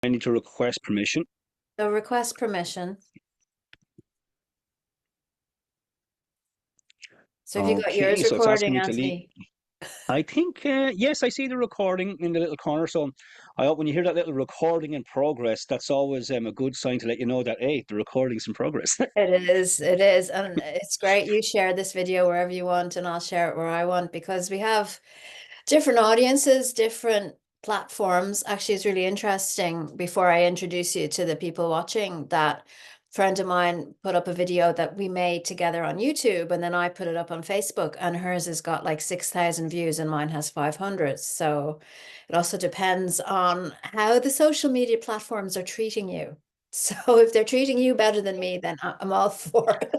I need to request permission. So request permission. So have you got Okay, yours so it's asking recording, me to leave. Anthony? I think, yes, I see the recording in the little corner. So when you hear that little recording in progress, that's always a good sign to let you know that, hey, the recording's in progress. It is, and it's great. You share this video wherever you want, and I'll share it where I want because we have different audiences, different platforms. Actually, it's really interesting. Before I introduce you to the people watching, that friend of mine put up a video that we made together on YouTube, and then I put it up on Facebook, and hers has got like 6,000 views, and mine has 500. So it also depends on how the social media platforms are treating you. So if they're treating you better than me, then I'm all for it.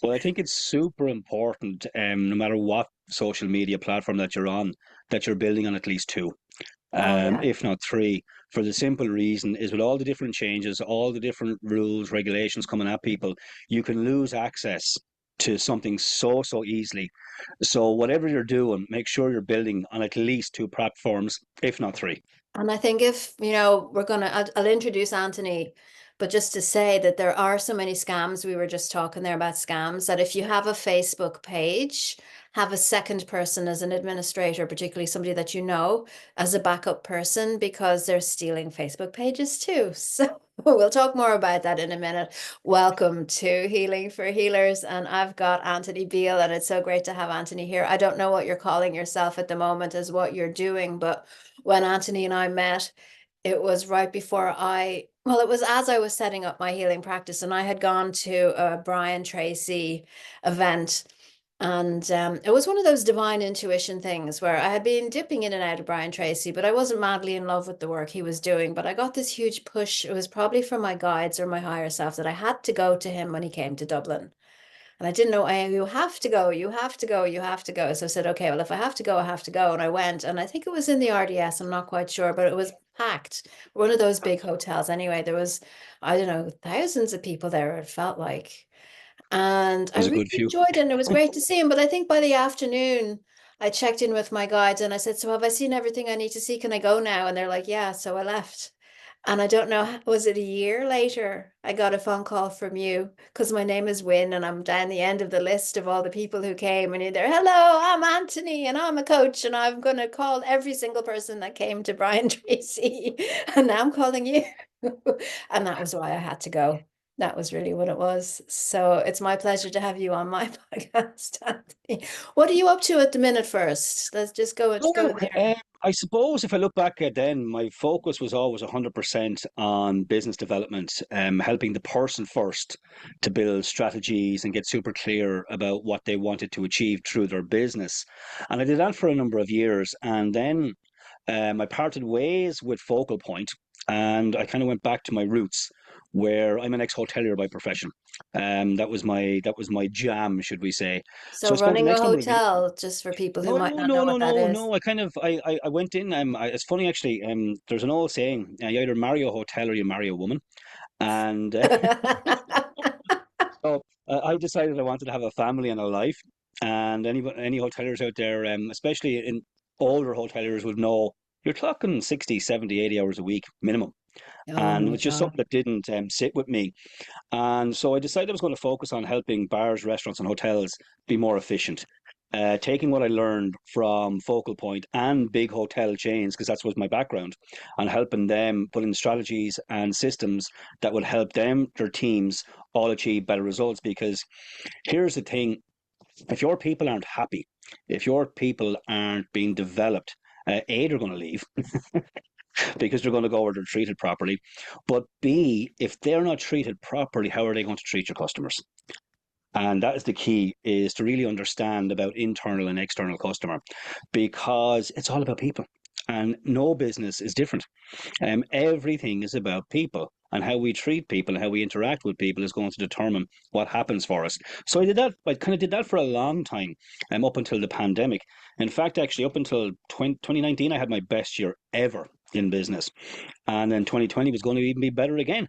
Well, I think it's super important, no matter what social media platform that you're on, that you're building on at least two, Oh yeah. if not three, for the simple reason is with all the different changes, all the different rules, regulations coming at people, you can lose access to something so easily. So whatever you're doing, make sure you're building on at least two platforms, if not three. And I think if, I'll introduce Anthony, but just to say that there are so many scams, we were just talking there about scams, that if you have a Facebook page, have a second person as an administrator, particularly somebody that you know as a backup person, because they're stealing Facebook pages too. So we'll talk more about that in a minute. Welcome to Healing for Healers. And I've got Anthony Beale, and it's so great to have Anthony here. I don't know what you're calling yourself at the moment as what you're doing, but when Anthony and I met, it was right before it was as I was setting up my healing practice, and I had gone to a Brian Tracy event. And it was one of those divine intuition things where I had been dipping in and out of Brian Tracy, but I wasn't madly in love with the work he was doing. But I got this huge push. It was probably from my guides or my higher self that I had to go to him when he came to Dublin. And I didn't know, you have to go, you have to go, you have to go. So I said, okay, well, if I have to go, I have to go. And I went, and I think it was in the RDS, I'm not quite sure, but it was packed. One of those big hotels. Anyway, there was, I don't know, thousands of people there, it felt like. And I There's a really good few. enjoyed it, and it was great to see him. But I think by the afternoon, I checked in with my guides and I said, so have I seen everything I need to see? Can I go now? And they're like, yeah. So I left. And I don't know, was it a year later? I got a phone call from you because my name is Wynne and I'm down the end of the list of all the people who came. And you're there, hello, I'm Anthony and I'm a coach and I'm going to call every single person that came to Brian Tracy. And now I'm calling you. And that was why I had to go. That was really what it was. So it's my pleasure to have you on my podcast, Anthony. What are you up to at the minute first? Let's just go Well, there. I suppose if I look back at then, my focus was always 100% on business development, helping the person first to build strategies and get super clear about what they wanted to achieve through their business. And I did that for a number of years. And then I parted ways with Focal Point, and I kind of went back to my roots, where I'm an ex-hotelier by profession. That was my jam, should we say? So So I spent the running a next number of years. hotel, just for people who No, might not no, know no, what that no, is. no. I went in. It's funny actually. There's an old saying: you either marry a hotel or you marry a woman. And so I decided I wanted to have a family and a life. And any hoteliers out there, especially in older hoteliers, would know you're talking 60, 70, 80 hours a week minimum. Oh And it my was just something God. that didn't sit with me. And so I decided I was going to focus on helping bars, restaurants, and hotels be more efficient. Taking what I learned from Focal Point and big hotel chains, because that was my background, and helping them put in strategies and systems that would help them, their teams, all achieve better results. Because here's the thing, if your people aren't happy, if your people aren't being developed, A, they're going to leave because they're going to go where they're treated properly. But B, if they're not treated properly, how are they going to treat your customers? And that is the key, is to really understand about internal and external customer, because it's all about people, and no business is different. Everything is about people, and how we treat people and how we interact with people is going to determine what happens for us. So I kind of did that for a long time, up until the pandemic. In fact, actually up until 2019, I had my best year ever in business, and then 2020 was going to even be better again.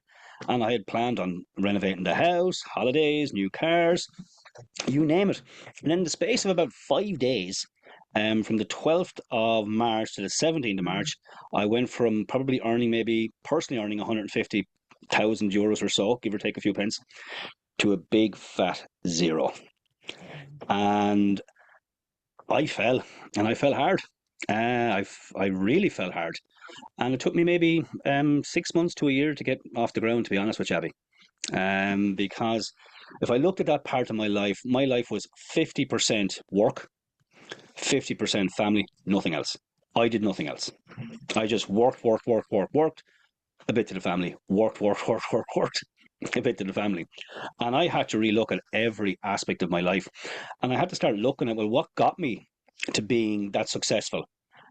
And I had planned on renovating the house, holidays, new cars, you name it. And in the space of about 5 days, From the 12th of March to the 17th of Mm. March, I went from probably earning maybe personally earning 150,000 euros or so, give or take a few pence, to a big fat zero. And I fell, and I fell hard. I really fell hard, and it took me maybe 6 months to a year to get off the ground. To be honest with you, Abby, because if I looked at that part of my life was 50% work, 50% family, nothing else. I did nothing else. I just worked, a bit to the family, worked, a bit to the family. And I had to relook at every aspect of my life. And I had to start looking at, well, what got me to being that successful?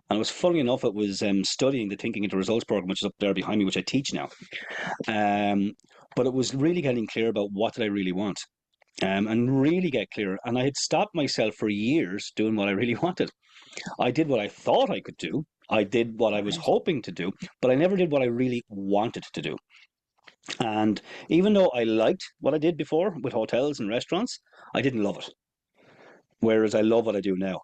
And it was funny enough, it was studying the Thinking into Results program, which is up there behind me, which I teach now. Um, but it was really getting clear about what did I really want, and really get clear. And I had stopped myself for years doing what I really wanted. I did what I thought I could do. I did what I was Right. hoping to do, but I never did what I really wanted to do. And even though I liked what I did before with hotels and restaurants, I didn't love it. Whereas I love what I do now.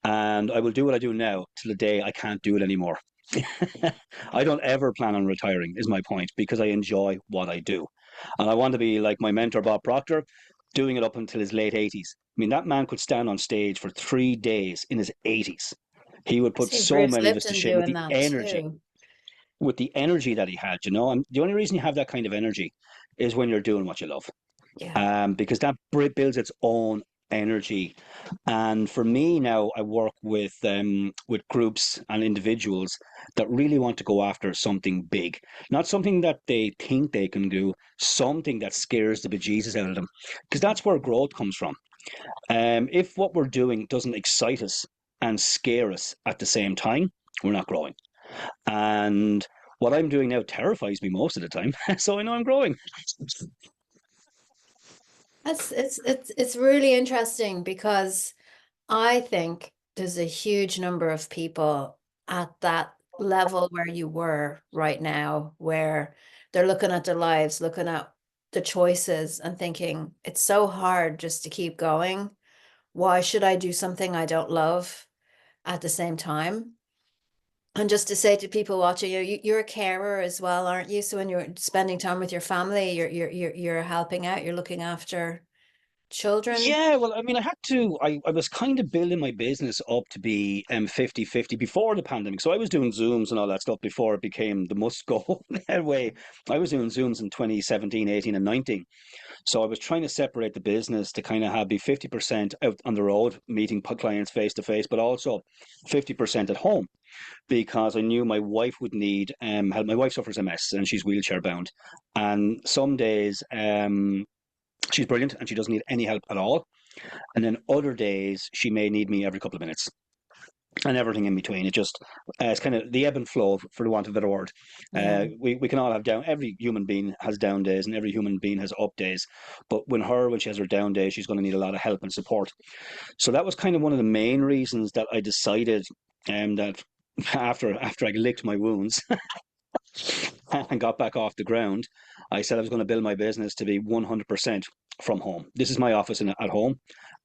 And I will do what I do now till the day I can't do it anymore. I don't ever plan on retiring, is my point, because I enjoy what I do. And I want to be like my mentor, Bob Proctor, doing it up until his late 80s. I mean, that man could stand on stage for 3 days in his 80s. He would put See so Bruce many of us to Lipton shame doing that too. with the energy that he had, you know. And the only reason you have that kind of energy is when you're doing what you love, Yeah. because that builds its own energy. And for me now, I work with groups and individuals that really want to go after something big, not something that they think they can do, something that scares the bejesus out of them, because that's where growth comes from. If what we're doing doesn't excite us and scare us at the same time, we're not growing. And what I'm doing now terrifies me most of the time, so I know I'm growing. It's really interesting because I think there's a huge number of people at that level where you were right now, where they're looking at their lives, looking at the choices and thinking, it's so hard just to keep going. Why should I do something I don't love at the same time? And just to say to people watching, you're a carer as well, aren't you? So when you're spending time with your family, you're helping out, you're looking after children. Yeah, well, I mean, I was kind of building my business up to be 50-50 before the pandemic. So I was doing Zooms and all that stuff before it became the must go way. I was doing Zooms in 2017, 18, and 19. So I was trying to separate the business to kind of have be 50% out on the road, meeting clients face to face, but also 50% at home because I knew my wife would need help. My wife suffers MS and she's wheelchair bound. And some days, she's brilliant and she doesn't need any help at all. And then other days, she may need me every couple of minutes and everything in between. It's kind of the ebb and flow, for the want of a better word. Yeah. We can all have down, every human being has down days and every human being has up days. But when she has her down days, she's going to need a lot of help and support. So that was kind of one of the main reasons that I decided that after I licked my wounds and got back off the ground, I said I was going to build my business to be 100% from home. This is my office at home,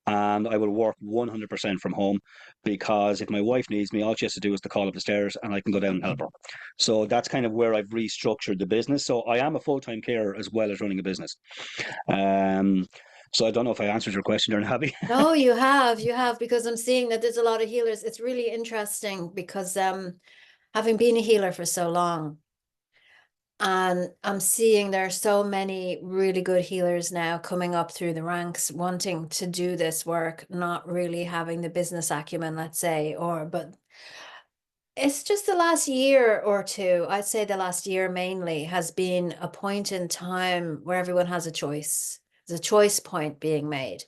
and I will work 100% from home because if my wife needs me, all she has to do is to call up the stairs and I can go down and help her. So that's kind of where I've restructured the business. So I am a full time carer as well as running a business. Um, so I don't know if I answered your question there, Abby. No, you have, because I'm seeing that there's a lot of healers. It's really interesting because having been a healer for so long, and I'm seeing there are so many really good healers now coming up through the ranks, wanting to do this work, not really having the business acumen, let's say, but it's just the last year or two, I'd say the last year mainly, has been a point in time where everyone has a choice. There's a choice point being made.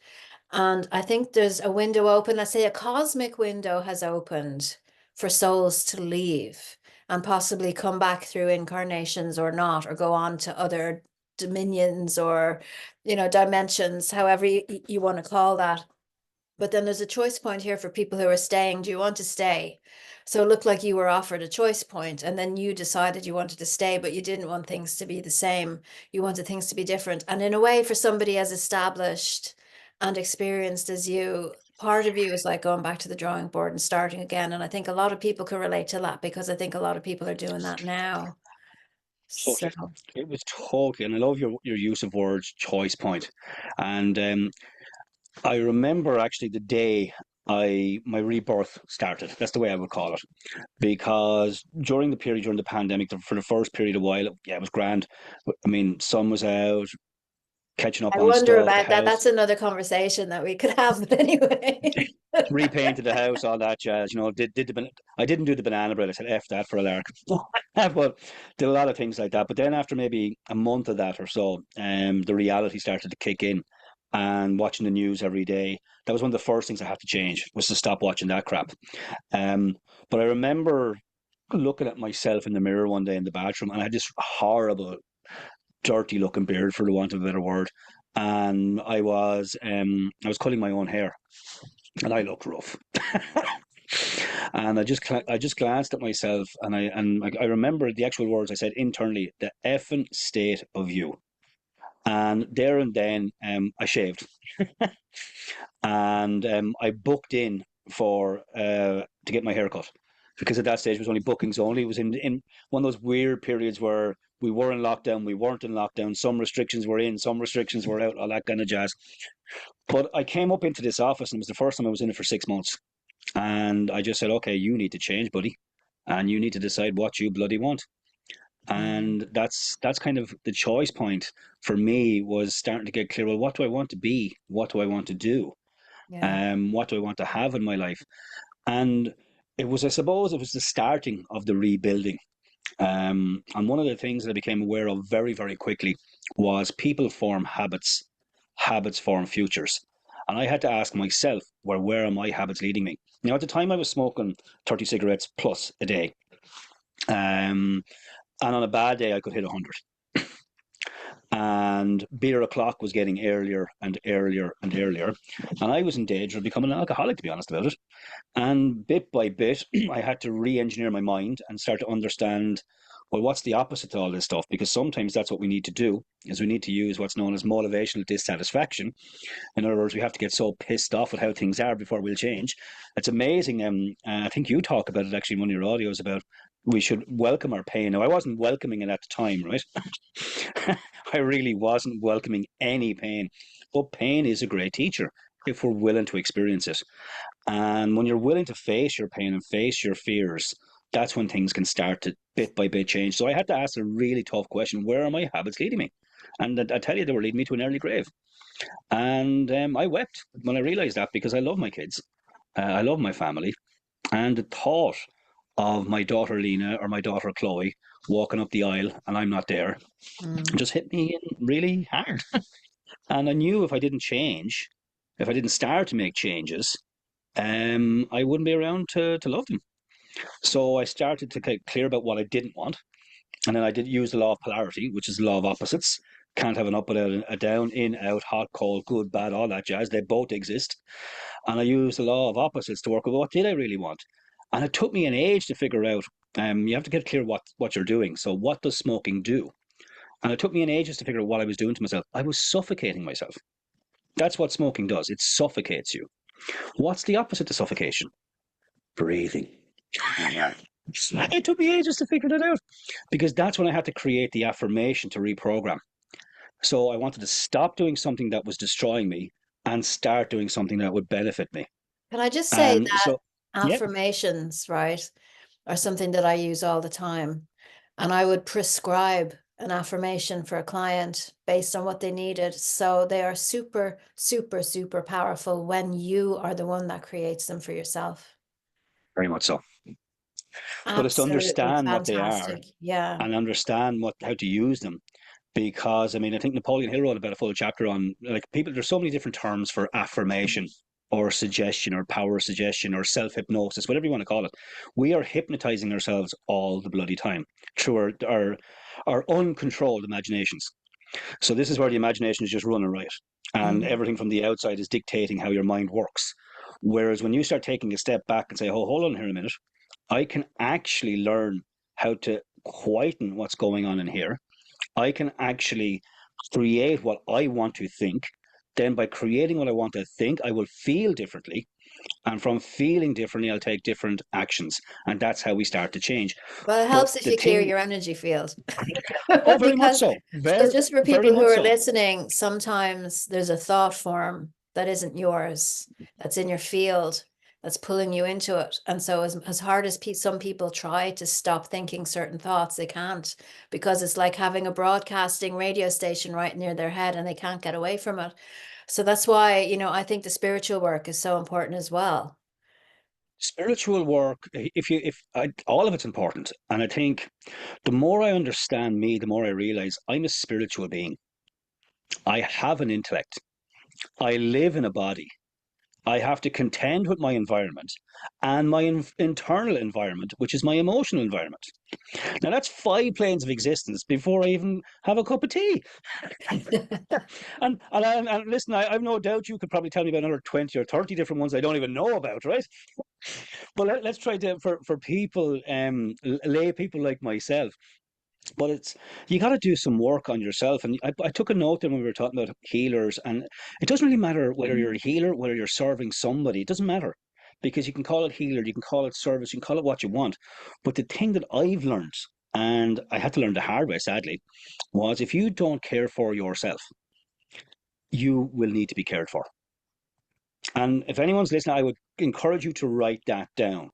And I think there's a window open, let's say a cosmic window has opened for souls to leave and possibly come back through incarnations or not, or go on to other dominions or, dimensions, however you want to call that. But then there's a choice point here for people who are staying. Do you want to stay? So it looked like you were offered a choice point, and then you decided you wanted to stay, but you didn't want things to be the same. You wanted things to be different. And in a way, for somebody as established and experienced as you, part of you is like going back to the drawing board and starting again. And I think a lot of people can relate to that because I think a lot of people are doing that now. So Totally. It was totally, and I love your use of words, choice point. And I remember actually the day my rebirth started. That's the way I would call it. Because during the period during the pandemic, for the first period of a while, yeah, it was grand. I mean, sun was out, catching up I on wonder stuff, the about that. house, That's another conversation that we could have, but anyway. repainted the house, all that jazz. You know, I didn't do the banana bread. I said F that for a lark. But did a lot of things like that. But then after maybe a month of that or so, the reality started to kick in. And watching the news every day, that was one of the first things I had to change, was to stop watching that crap. Um, but I remember looking at myself in the mirror one day in the bathroom, and I had this horrible, dirty looking beard, for the want of a better word. And I was cutting my own hair, and I looked rough. And I just glanced at myself, and I remember the actual words I said internally: the effing state of you. And there and then, I shaved, and I booked in for to get my hair cut, because at that stage it was only bookings only. It was in one of those weird periods where we were in lockdown, we weren't in lockdown. Some restrictions were in, some restrictions were out, all that kind of jazz. But I came up into this office, and it was the first time I was in it for 6 months. And I just said, okay, you need to change, buddy. And you need to decide what you bloody want. Mm, And that's kind of the choice point for me, was starting to get clear. Well, what do I want to be? What do I want to do? yeah. What do I want to have in my life? And I suppose, it was the starting of the rebuilding. And one of the things that I became aware of very, very quickly was people form habits, habits form futures. And I had to ask myself, where are my habits leading me? Now, at the time, I was smoking 30 cigarettes plus a day. Um, and on a bad day, I could hit 100. And beer o'clock was getting earlier and earlier and earlier. And I was in danger of becoming an alcoholic, to be honest about it. And bit by bit, I had to re engineer my mind and start to understand, well, what's the opposite to all this stuff? Because sometimes that's what we need to do, is we need to use what's known as motivational dissatisfaction. In other words, we have to get so pissed off with how things are before we'll change. It's amazing. I think you talk about it actually in one of your audios, about we should welcome our pain. Now, I wasn't welcoming it at the time, right? I really wasn't welcoming any pain. But pain is a great teacher if we're willing to experience it. And when you're willing to face your pain and face your fears, that's when things can start to bit by bit change. So I had to ask a really tough question: where are my habits leading me? And I tell you, they were leading me to an early grave. And I wept when I realized that, because I love my kids, I love my family. And the thought of my daughter Lena or my daughter Chloe walking up the aisle and I'm not there Mm. just hit me in really hard. And I knew if I didn't change, if I didn't start to make changes, I wouldn't be around to love them. So I started to get clear about what I didn't want. And then I did use the law of polarity, which is the law of opposites. Can't have an up without a down, in, out, hot, cold, good, bad, all that jazz. They both exist. And I used the law of opposites to work out what did I really want. And it took me an age to figure out. You have to get clear what you're doing. So what does smoking do? And it took me an ages to figure out what I was doing to myself. I was suffocating myself. That's what smoking does. It suffocates you. What's the opposite to suffocation? Breathing. It took me ages to figure that out, because that's when I had to create the affirmation to reprogram. So I wanted to stop doing something that was destroying me and start doing something that would benefit me. Can I just say And that so, yeah, affirmations, right, are something that I use all the time. And I would prescribe an affirmation for a client based on what they needed. So they are super, super, super powerful when you are the one that creates them for yourself. very much so. But it's to Absolutely understand what they are fantastic. Yeah. and understand how to use them. Because I mean, I think Napoleon Hill wrote about a full chapter on, like, people. There's so many different terms for affirmation or suggestion or power suggestion or self hypnosis, whatever you want to call it. We are hypnotizing ourselves all the bloody time through our uncontrolled imaginations. So this is where the imagination is just running riot, and Mm. everything from the outside is dictating how your mind works. Whereas when you start taking a step back and say, "Oh, hold on here a minute, I can actually learn how to quieten what's going on in here. I can actually create what I want to think. Then by creating what I want to think, I will feel differently. And from feeling differently, I'll take different actions. And that's how we start to change. Well, it But helps if the you clear thing, your energy field. oh, very much Because so. so Very, just for very people who much are so. listening, sometimes there's a thought form that isn't yours, that's in your field, that's pulling you into it. And so as hard as some people try to stop thinking certain thoughts, they can't, because it's like having a broadcasting radio station right near their head and they can't get away from it. So that's why, I think the spiritual work is so important as well. Spiritual work, all of it's important. And I think the more I understand me, the more I realize I'm a spiritual being. I have an intellect. I live in a body. I have to contend with my environment and my internal environment, which is my emotional environment. Now, that's 5 planes of existence before I even have a cup of tea. And listen, I've no doubt you could probably tell me about another 20 or 30 different ones I don't even know about, right? But let's try to, for people, lay people like myself. But it's you got to do some work on yourself. And I took a note there when we were talking about healers, and it doesn't really matter whether you're a healer, whether you're serving somebody. It doesn't matter because you can call it healer, you can call it service, you can call it what you want. But the thing that I've learned, and I had to learn the hard way, sadly, was if you don't care for yourself, you will need to be cared for. And if anyone's listening, I would encourage you to write that down.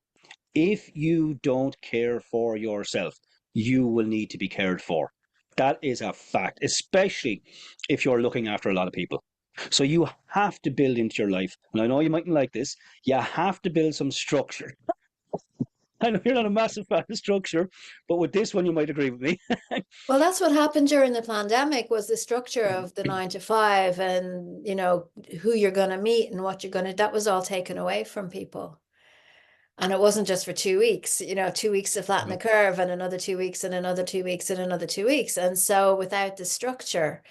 If you don't care for yourself, you will need to be cared for. That is a fact, especially if you're looking after a lot of people. So you have to build into your life. And I know you mightn't like this. You have to build some structure. I know you're not a massive fan of structure, but with this one, you might agree with me. Well, that's what happened during the pandemic was the structure of the 9 to 5 and, who you're going to meet and what you're going to, that was all taken away from people. And it wasn't just for 2 weeks, 2 weeks to flatten the curve and another 2 weeks and another 2 weeks and another 2 weeks. And so without the structure,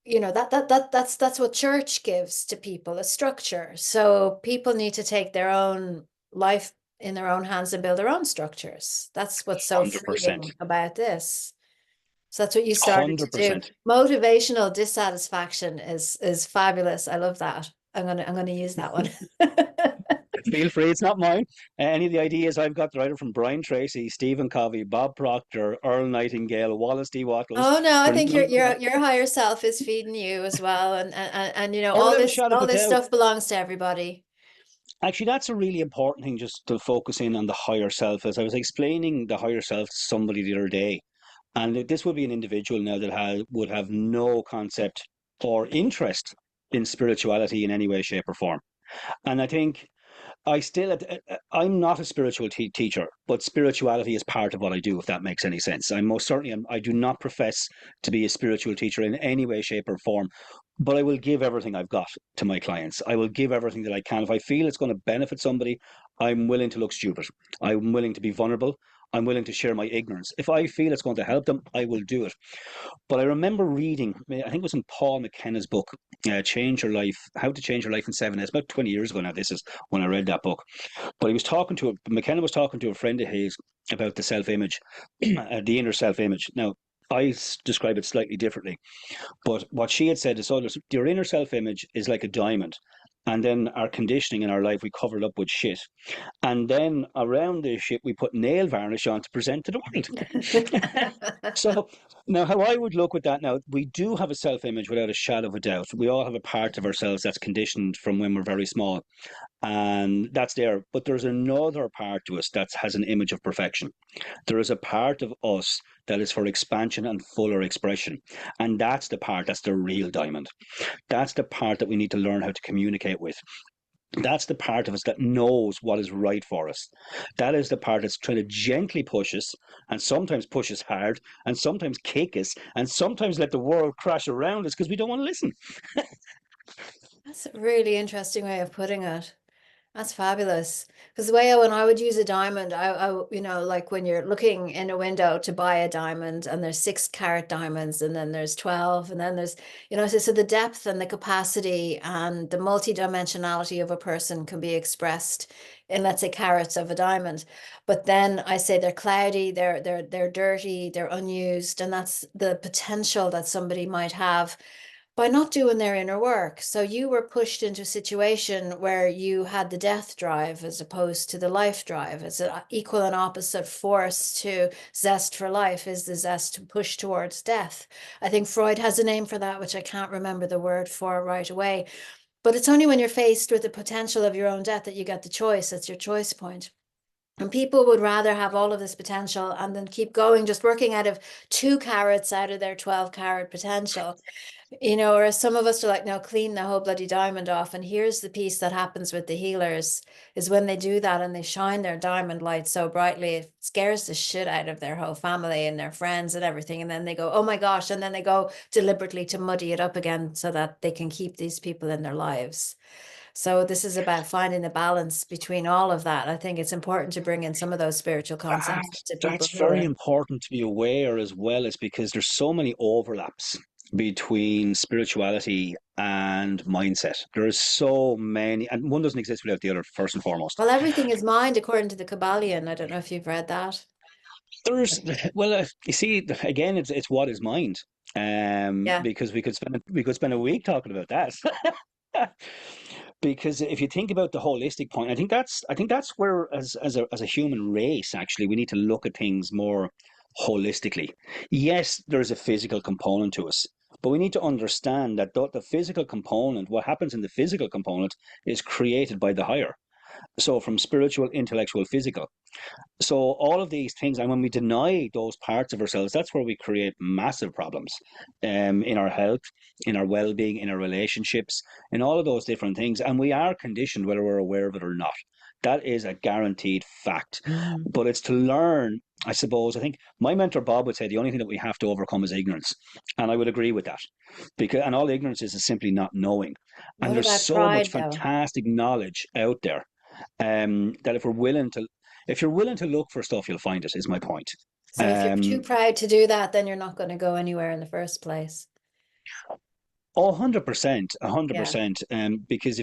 that's what church gives to people, a structure. So people need to take their own life in their own hands and build their own structures. That's what's so 100%. freeing about this. So that's what you started to do. 100%. Motivational dissatisfaction is fabulous. I love that. I'm gonna use that one. Feel free, it's not mine. Any of the ideas I've got, they're either from Brian Tracy, Stephen Covey, Bob Proctor, Earl Nightingale, Wallace D. Wattles. Oh no, I They're think none, your higher self is feeding you as well, and or all without a this shadow of all a this doubt. stuff belongs to everybody. Actually, that's a really important thing, just to focus in on the higher self. As I was explaining the higher self to somebody the other day, and this would be an individual now that would have no concept or interest in spirituality in any way, shape, or form. And I think I still, I'm not a spiritual teacher, but spirituality is part of what I do, if that makes any sense. I most certainly am. I do not profess to be a spiritual teacher in any way, shape, or form, but I will give everything I've got to my clients. I will give everything that I can. If I feel it's going to benefit somebody, I'm willing to look stupid. I'm willing to be vulnerable. I'm willing to share my ignorance. If I feel it's going to help them, I will do it. But I remember reading, I think it was in Paul McKenna's book, Change Your Life, How to Change Your Life in 7 Days. About 20 years ago now, this is when I read that book. But McKenna was talking to a friend of his about the self image, the inner self image. Now, I describe it slightly differently. But what she had said is, oh, your inner self image is like a diamond. And then our conditioning in our life, we cover it up with shit. And then around this shit, we put nail varnish on to present to the world. So now, how I would look with that now, we do have a self image without a shadow of a doubt. We all have a part of ourselves that's conditioned from when we're very small, and that's there. But there's another part to us that has an image of perfection. There is a part of us that is for expansion and fuller expression. And that's the part that's the real diamond. That's the part that we need to learn how to communicate with. That's the part of us that knows what is right for us. That is the part that's trying to gently push us, and sometimes push us hard, and sometimes kick us, and sometimes let the world crash around us because we don't want to listen. That's a really interesting way of putting it. That's fabulous. Because the way when I would use a diamond, like when you're looking in a window to buy a diamond, and there's 6 carat diamonds, and then there's 12, and then there's, so the depth and the capacity and the multidimensionality of a person can be expressed in, let's say, carats of a diamond. But then I say they're cloudy, they're dirty, they're unused, and that's the potential that somebody might have by not doing their inner work. So you were pushed into a situation where you had the death drive as opposed to the life drive. It's an equal and opposite force to zest for life is the zest to push towards death. I think Freud has a name for that, which I can't remember the word for right away. But it's only when you're faced with the potential of your own death that you get the choice. That's your choice point. And people would rather have all of this potential and then keep going, just working out of 2 carats out of their 12 carat potential. Or some of us are like, no, clean the whole bloody diamond off. And here's the piece that happens with the healers is when they do that and they shine their diamond light so brightly, it scares the shit out of their whole family and their friends and everything. And then they go, oh my gosh. And then they go deliberately to muddy it up again so that they can keep these people in their lives. So this is about finding the balance between all of that. I think it's important to bring in some of those spiritual That, concepts to people that's who very are. important to be aware as well, is because there's so many overlaps between spirituality and mindset. There is so many, and one doesn't exist without the other, first and foremost. Well, everything is mind according to the Kabbalion. I don't know if you've read that. There's, well, you see, again, it's what is mind, Yeah. because we could spend a week talking about that. Because if you think about the holistic point, I think that's where, as a human race, actually, we need to look at things more holistically. Yes, there's a physical component to us, but we need to understand that the physical component, what happens in the physical component, is created by the higher. So from spiritual, intellectual, physical. So all of these things, and when we deny those parts of ourselves, that's where we create massive problems, in our health, in our well-being, in our relationships, in all of those different things. And we are conditioned, whether we're aware of it or not. That is a guaranteed fact. Mhm. But it's to learn, I suppose. I think my mentor Bob would say the only thing that we have to overcome is ignorance, and I would agree with that. And all ignorance is simply not knowing. And What there's about so much pride, though? fantastic knowledge out there, that if you're willing to look for stuff, you'll find it, is my point. So if you're too Um, proud to do that, then you're not going to go anywhere in the first place. 100%, Yeah. 100%. Because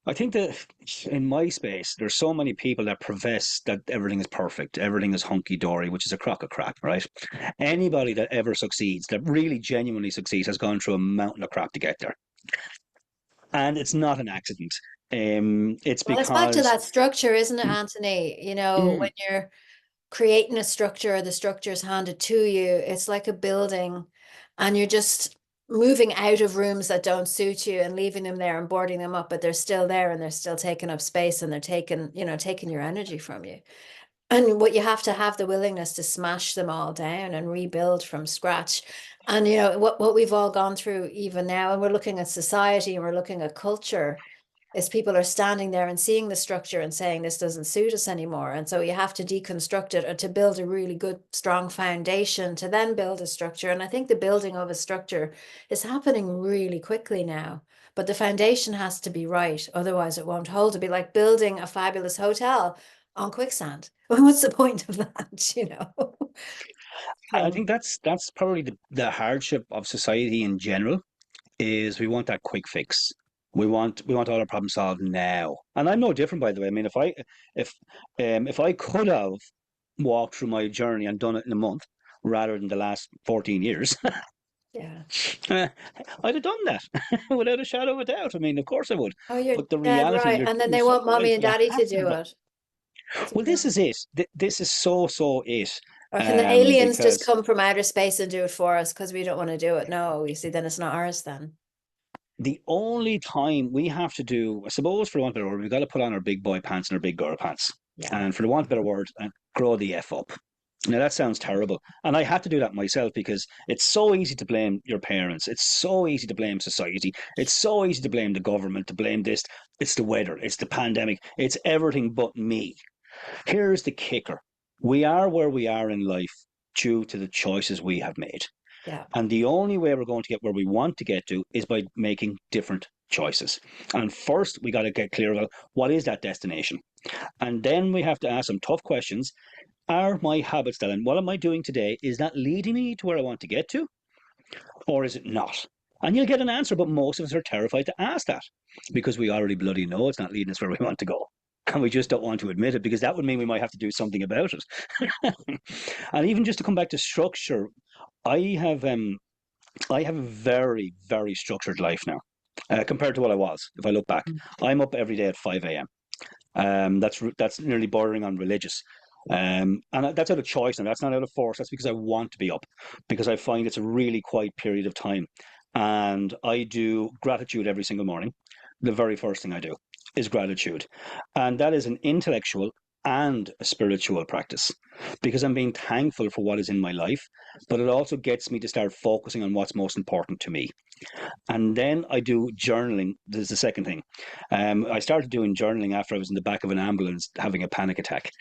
I think that in my space, there's so many people that profess that everything is perfect, everything is hunky dory, which is a crock of crap, right? Anybody that ever succeeds, that really genuinely succeeds, has gone through a mountain of crap to get there. And it's not an accident. It's Well, it's back to because, that structure, isn't it, Anthony? When mm, you're creating a structure, the structure is handed to you. It's like a building, and you're just moving out of rooms that don't suit you and leaving them there and boarding them up, but they're still there and they're still taking up space and they're taking your energy from you. And what you have to have the willingness to smash them all down and rebuild from scratch. And what we've all gone through even now, and we're looking at society and we're looking at culture, is people are standing there and seeing the structure and saying this doesn't suit us anymore. And so you have to deconstruct it or to build a really good, strong foundation to then build a structure. And I think the building of a structure is happening really quickly now. But the foundation has to be right. Otherwise, it won't hold. It'd be like building a fabulous hotel on quicksand. What's the point of that? I So, think that's probably the hardship of society in general, is we want that quick fix. We want all our problems solved now. And I'm no different, by the way. I mean, if I could have walked through my journey and done it in a month rather than the last 14 years, yeah. I'd have done that without a shadow of a doubt. I mean, of course I would. Oh, you're But the dead reality, right. you're And then you're they so want right. mommy and You daddy to have to do do that. it. That's Well, what they this is want. it. This is so it. Or can the aliens just Because come from outer space and do it for us because we don't want to do it? No, you see, then it's not ours then. the only time we have to do, I suppose, for the want of a better word, we've got to put on our big boy pants and our big girl pants. Yeah. And for the want of a better word, grow the F up. Now, that sounds terrible. And I had to do that myself, because it's so easy to blame your parents. It's so easy to blame society. It's so easy to blame the government, to blame this. It's the weather. It's the pandemic. It's everything but me. Here's the kicker: we are where we are in life due to the choices we have made. Yeah. And the only way we're going to get where we want to get to is by making different choices. And first, we got to get clear about what is that destination. And then we have to ask some tough questions. Are my habits that, and what am I doing today, is that leading me to where I want to get to, or is it not? And you'll get an answer, but most of us are terrified to ask that, because we already bloody know it's not leading us where we want to go. And we just don't want to admit it, because that would mean we might have to do something about it. And even just to come back to structure, I have I have a very, very structured life now compared to what I was. If I look back, Mm. I'm up every day at 5 a.m. That's nearly bordering on religious. And that's out of choice, and that's not out of force. That's because I want to be up, because I find it's a really quiet period of time. And I do gratitude every single morning. The very first thing I do is gratitude. And that is an intellectual and a spiritual practice because I'm being thankful for what is in my life, but it also gets me to start focusing on what's most important to me. And then I do journaling. This is the second thing. I started doing journaling after I was in the back of an ambulance having a panic attack.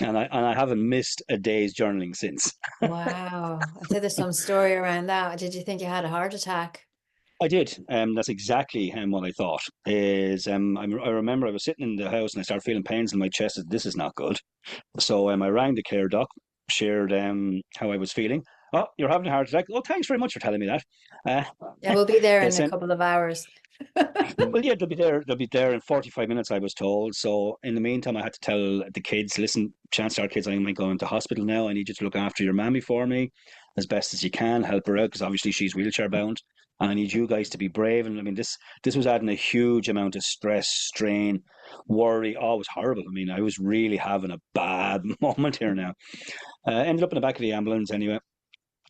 And I haven't missed a day's journaling since. Wow. I think there's some story around that. Did you think you had a heart attack? I did. That's exactly what I thought. I remember I was sitting in the house and I started feeling pains in my chest. This is not good. So I rang the care doc, shared how I was feeling. Oh, you're having a heart attack. Oh, thanks very much for telling me that. Yeah, we'll be there They in a sent couple of hours. Well, yeah, they'll be there. They'll be there in 45 minutes, I was told. So in the meantime, I had to tell the kids, listen, chance our kids, I might go into hospital now. I need you to look after your mammy for me as best as you can, help her out, because obviously she's wheelchair bound. And I need you guys to be brave. And I mean, this was adding a huge amount of stress, strain, worry. Oh, it was horrible. I mean, I was really having a bad moment here now. Ended up in the back of the ambulance anyway.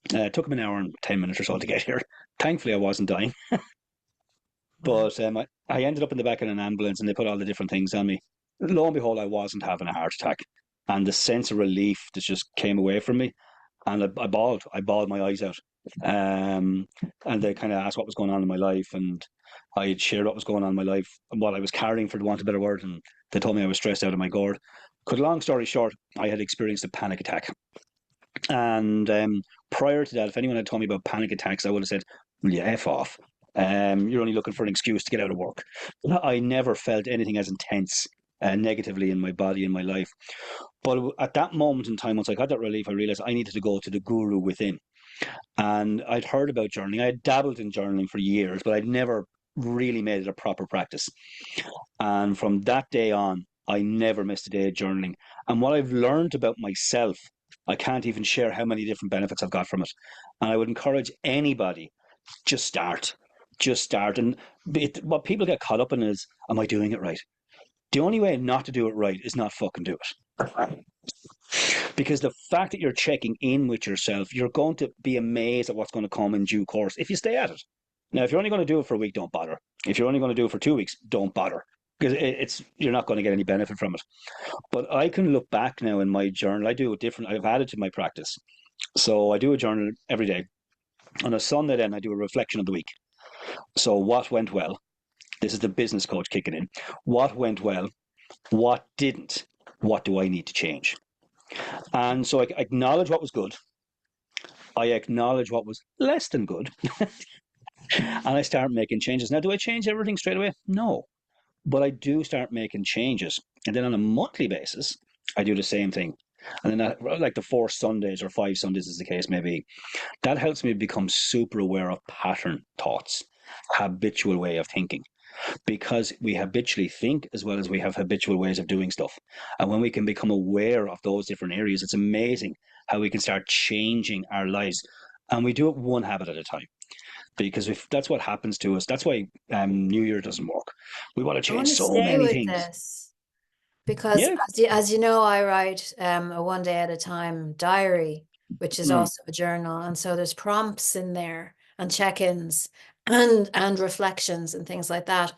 Took them an hour and 10 minutes or so to get here. Thankfully, I wasn't dying. Wow. But I ended up in the back of an ambulance and they put all the different things on me. Lo and behold, I wasn't having a heart attack. And the sense of relief that just came away from me. And I bawled. I bawled my eyes out. Um, and they kind of asked what was going on in my life. And I had shared what was going on in my life and what I was carrying, for the want of a better word. And they told me I was stressed out of my gourd. Cut a long story short, I had experienced a panic attack. And prior to that, if anyone had told me about panic attacks, I would have said, well, yeah, F off. You're only looking for an excuse to get out of work. I never felt anything as intense negatively in my body, in my life. But at that moment in time, once I got that relief, I realized I needed to go to the guru within. And I'd heard about journaling. I had dabbled in journaling for years, but I'd never really made it a proper practice. And from that day on, I never missed a day of journaling. And what I've learned about myself, I can't even share how many different benefits I've got from it. And I would encourage anybody, just start. Just start. And what people get caught up in is, am I doing it right? The only way not to do it right is not fucking do it. Because the fact that you're checking in with yourself, you're going to be amazed at what's going to come in due course if you stay at it. Now, if you're only going to do it for a week, don't bother. If you're only going to do it for 2 weeks, don't bother because it's you're not going to get any benefit from it. But I can look back now in my journal. I do a different. I've added to my practice, so I do a journal every day. On a Sunday, then I do a reflection of the week. So what went well? This is the business coach kicking in. What went well? What didn't? What do I need to change? And so I acknowledge what was good. I acknowledge what was less than good, and I start making changes. Now, do I change everything straight away? No, but I do start making changes. And then on a monthly basis, I do the same thing. And then, like the 4 Sundays or 5 Sundays, as the case may be, that helps me become super aware of pattern thoughts, habitual way of thinking, because we habitually think as well as we have habitual ways of doing stuff. And when we can become aware of those different areas, it's amazing how we can start changing our lives. And we do it one habit at a time because if that's what happens to us, that's why New Year doesn't work. We want to I change want to so stay many with things. this because Yeah. as you know, I write a one day at a time diary, which is Mm. also a journal. And so there's prompts in there and check-ins and reflections and things like that.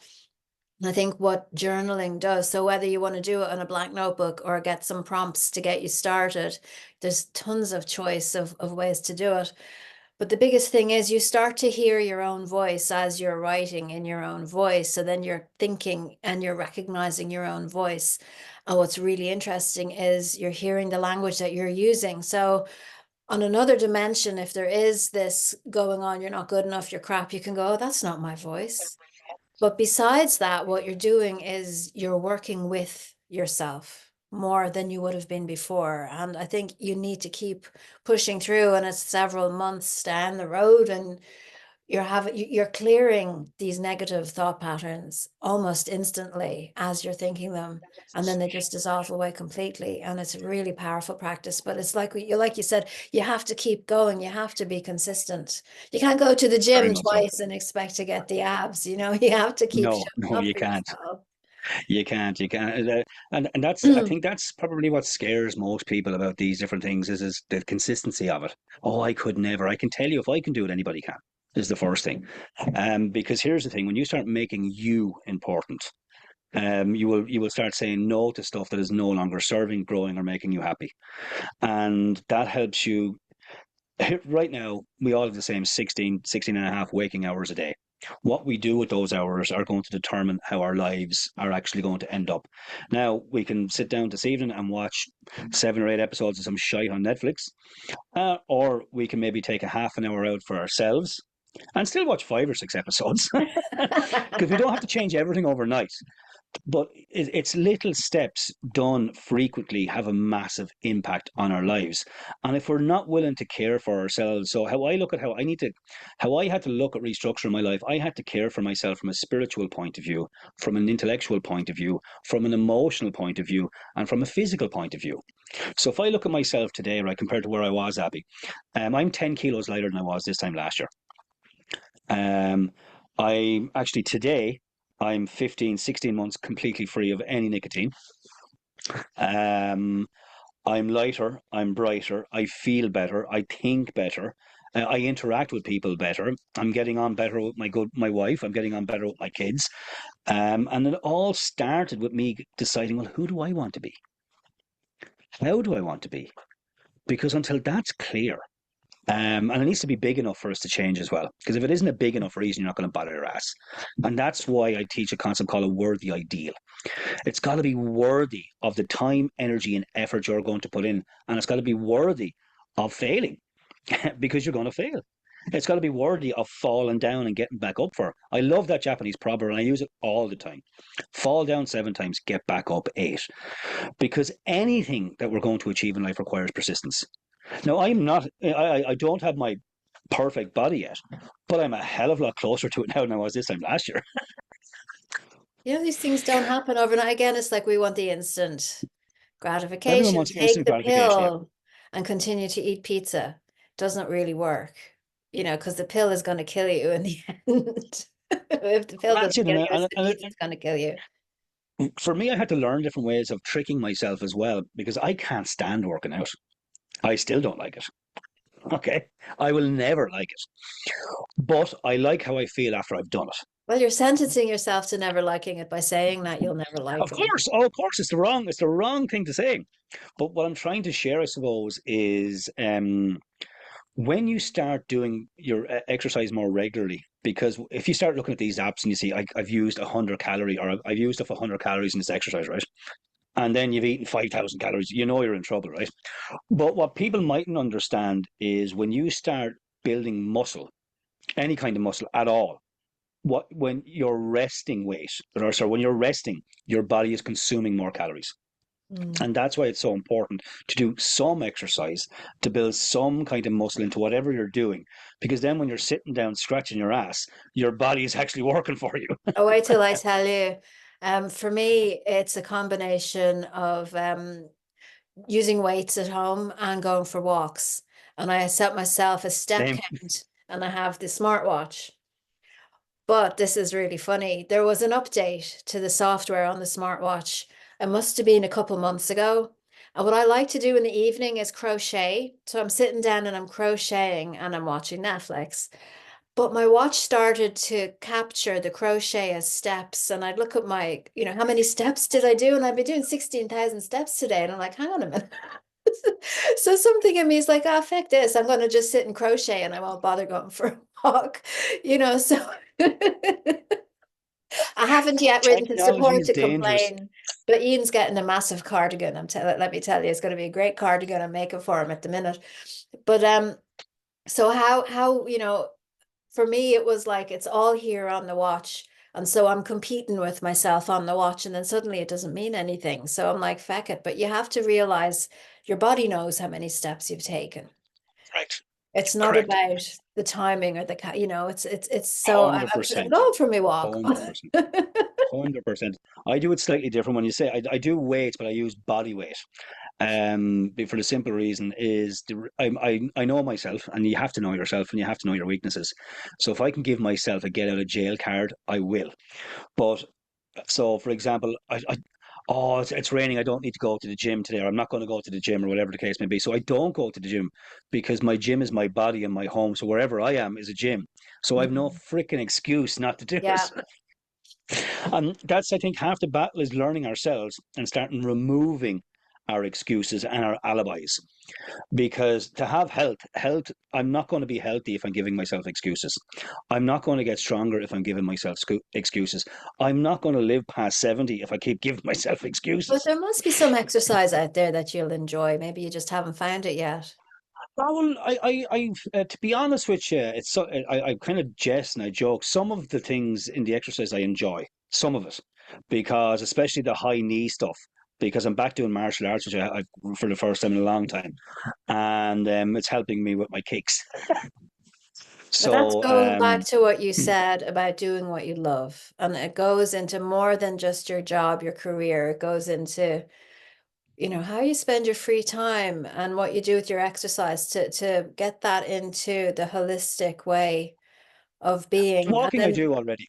And I think what journaling does, so whether you want to do it on a blank notebook or get some prompts to get you started, there's tons of choice of ways to do it. But the biggest thing is you start to hear your own voice as you're writing in your own voice. So then you're thinking and you're recognizing your own voice. And what's really interesting is you're hearing the language that you're using. So on another dimension, if there is this going on, you're not good enough, you're crap, you can go, oh, that's not my voice. But besides that, what you're doing is you're working with yourself more than you would have been before. And I think you need to keep pushing through, and it's several months down the road, and you're clearing these negative thought patterns almost instantly as you're thinking them, and then they just dissolve away completely. And it's a really powerful practice. But it's like you said, you have to keep going. You have to be consistent. You can't go to the Very gym much so. twice and expect to get the abs. You know, you have to keep No, showing no, up you for can't. yourself. You can't. You can't. And that's, I think that's probably what scares most people about these different things is the consistency of it. Oh, I could never. I can tell you if I can do it, anybody can. Is the first thing. Because here's the thing: when you start making you important, you will start saying no to stuff that is no longer serving, growing, or making you happy, and that helps you. Right now, we all have the same 16 and a half waking hours a day. What we do with those hours are going to determine how our lives are actually going to end up. Now, we can sit down this evening and watch 7 or 8 episodes of some shite on Netflix, or we can maybe take a half an hour out for ourselves and still watch 5 or 6 episodes because we don't have to change everything overnight. But it's little steps done frequently have a massive impact on our lives. And if we're not willing to care for ourselves, so how I look at how I had to look at restructuring my life, I had to care for myself from a spiritual point of view, from an intellectual point of view, from an emotional point of view, and from a physical point of view. So if I look at myself today, right, compared to where I was, Abby, I'm 10 kilos lighter than I was this time last year. Um, I actually today I'm 15, 16 months completely free of any nicotine. Um, I'm lighter, I'm brighter, I feel better, I think better, I interact with people better. I'm getting on better with my wife. I'm getting on better with my kids. And it all started with me deciding, well, who do I want to be? How do I want to be? Because until that's clear, and it needs to be big enough for us to change as well. Because if it isn't a big enough reason, you're not going to bother your ass. And that's why I teach a concept called a worthy ideal. It's got to be worthy of the time, energy, and effort you're going to put in. And it's got to be worthy of failing because you're going to fail. It's got to be worthy of falling down and getting back up for it. I love that Japanese proverb and I use it all the time. Fall down 7 times, get back up 8. Because anything that we're going to achieve in life requires persistence. Now, I don't have my perfect body yet, but I'm a hell of a lot closer to it now than I was this time last year. You know, these things don't happen overnight. Again, it's like we want the instant Everyone gratification. wants Take instant the gratification. Yeah, pill and continue to eat pizza. Doesn't really work, you know, because the pill is going to kill you in the end. If the pill that's doesn't it. kill you, it's the pizza that's going to kill you. For me, I had to learn different ways of tricking myself as well because I can't stand working out. I still don't like it. Okay, I will never like it, but I like how I feel after I've done it. Well, you're sentencing yourself to never liking it by saying that you'll never like Of it. course, oh, of course, it's the wrong thing to say. But what I'm trying to share, I suppose, is when you start doing your exercise more regularly, because if you start looking at these apps and you see I've used 100 calorie or I've used up 100 calories in this exercise, right? And then you've eaten 5,000 calories, you know you're in trouble, right? But what people mightn't understand is when you start building muscle, any kind of muscle at all, when you're resting weight, or sorry, when you're resting, your body is consuming more calories. Mm. And that's why it's so important to do some exercise to build some kind of muscle into whatever you're doing. Because then when you're sitting down scratching your ass, your body is actually working for you. Oh, wait till I tell you. For me, it's a combination of using weights at home and going for walks. And I set myself a step Same. count and I have the smartwatch. But this is really funny. There was an update to the software on the smartwatch. It must have been a couple months ago. And what I like to do in the evening is crochet. So I'm sitting down and I'm crocheting and I'm watching Netflix. But my watch started to capture the crochet as steps. And I'd look at my, you know, how many steps did I do? And I'd be doing 16,000 steps today. And I'm like, hang on a minute. So something in me is like, oh, fuck this. I'm going to just sit and crochet and I won't bother going for a walk, you know. So I haven't yet written to Technology support is to dangerous. complain, but Ian's getting a massive cardigan. Let me tell you, it's going to be a great cardigan. I'm making for him at the minute. But so how you know, for me it was like it's all here on the watch. And so I'm competing with myself on the watch, and then suddenly it doesn't mean anything. So I'm like, feck it. But you have to realize your body knows how many steps you've taken. Right. It's not Correct. about the timing or you know, it's so it's 100%. going for me walk. 100%. 100%. I do it slightly different when you say I do weights, but I use body weight. For the simple reason is I know myself, and you have to know yourself, and you have to know your weaknesses. So if I can give myself a get out of jail card, I will. But so, for example, oh, it's raining. I don't need to go to the gym today, or I'm not going to go to the gym, or whatever the case may be. So I don't go to the gym because my gym is my body and my home. So wherever I am is a gym. So I've no Mhm. freaking excuse not to do it. Yeah. And that's, I think, half the battle is learning ourselves and starting removing our excuses and our alibis. Because to have health, I'm not going to be healthy if I'm giving myself excuses. I'm not going to get stronger if I'm giving myself excuses. I'm not going to live past 70 if I keep giving myself But excuses. there must be some exercise out there that you'll enjoy. Maybe you just haven't found it yet. Well, to be honest with you, it's so, I kind of jest and I joke. Some of the things in the exercise I enjoy, some of it, because especially the high knee stuff, because I'm back doing martial arts, which I for the first time in a long time, and it's helping me with my kicks. But that's So, going back to what you said about doing what you love. And it goes into more than just your job, your career. It goes into, you know, how you spend your free time and what you do with your exercise to get that into the holistic way of being. And walking I then, do already.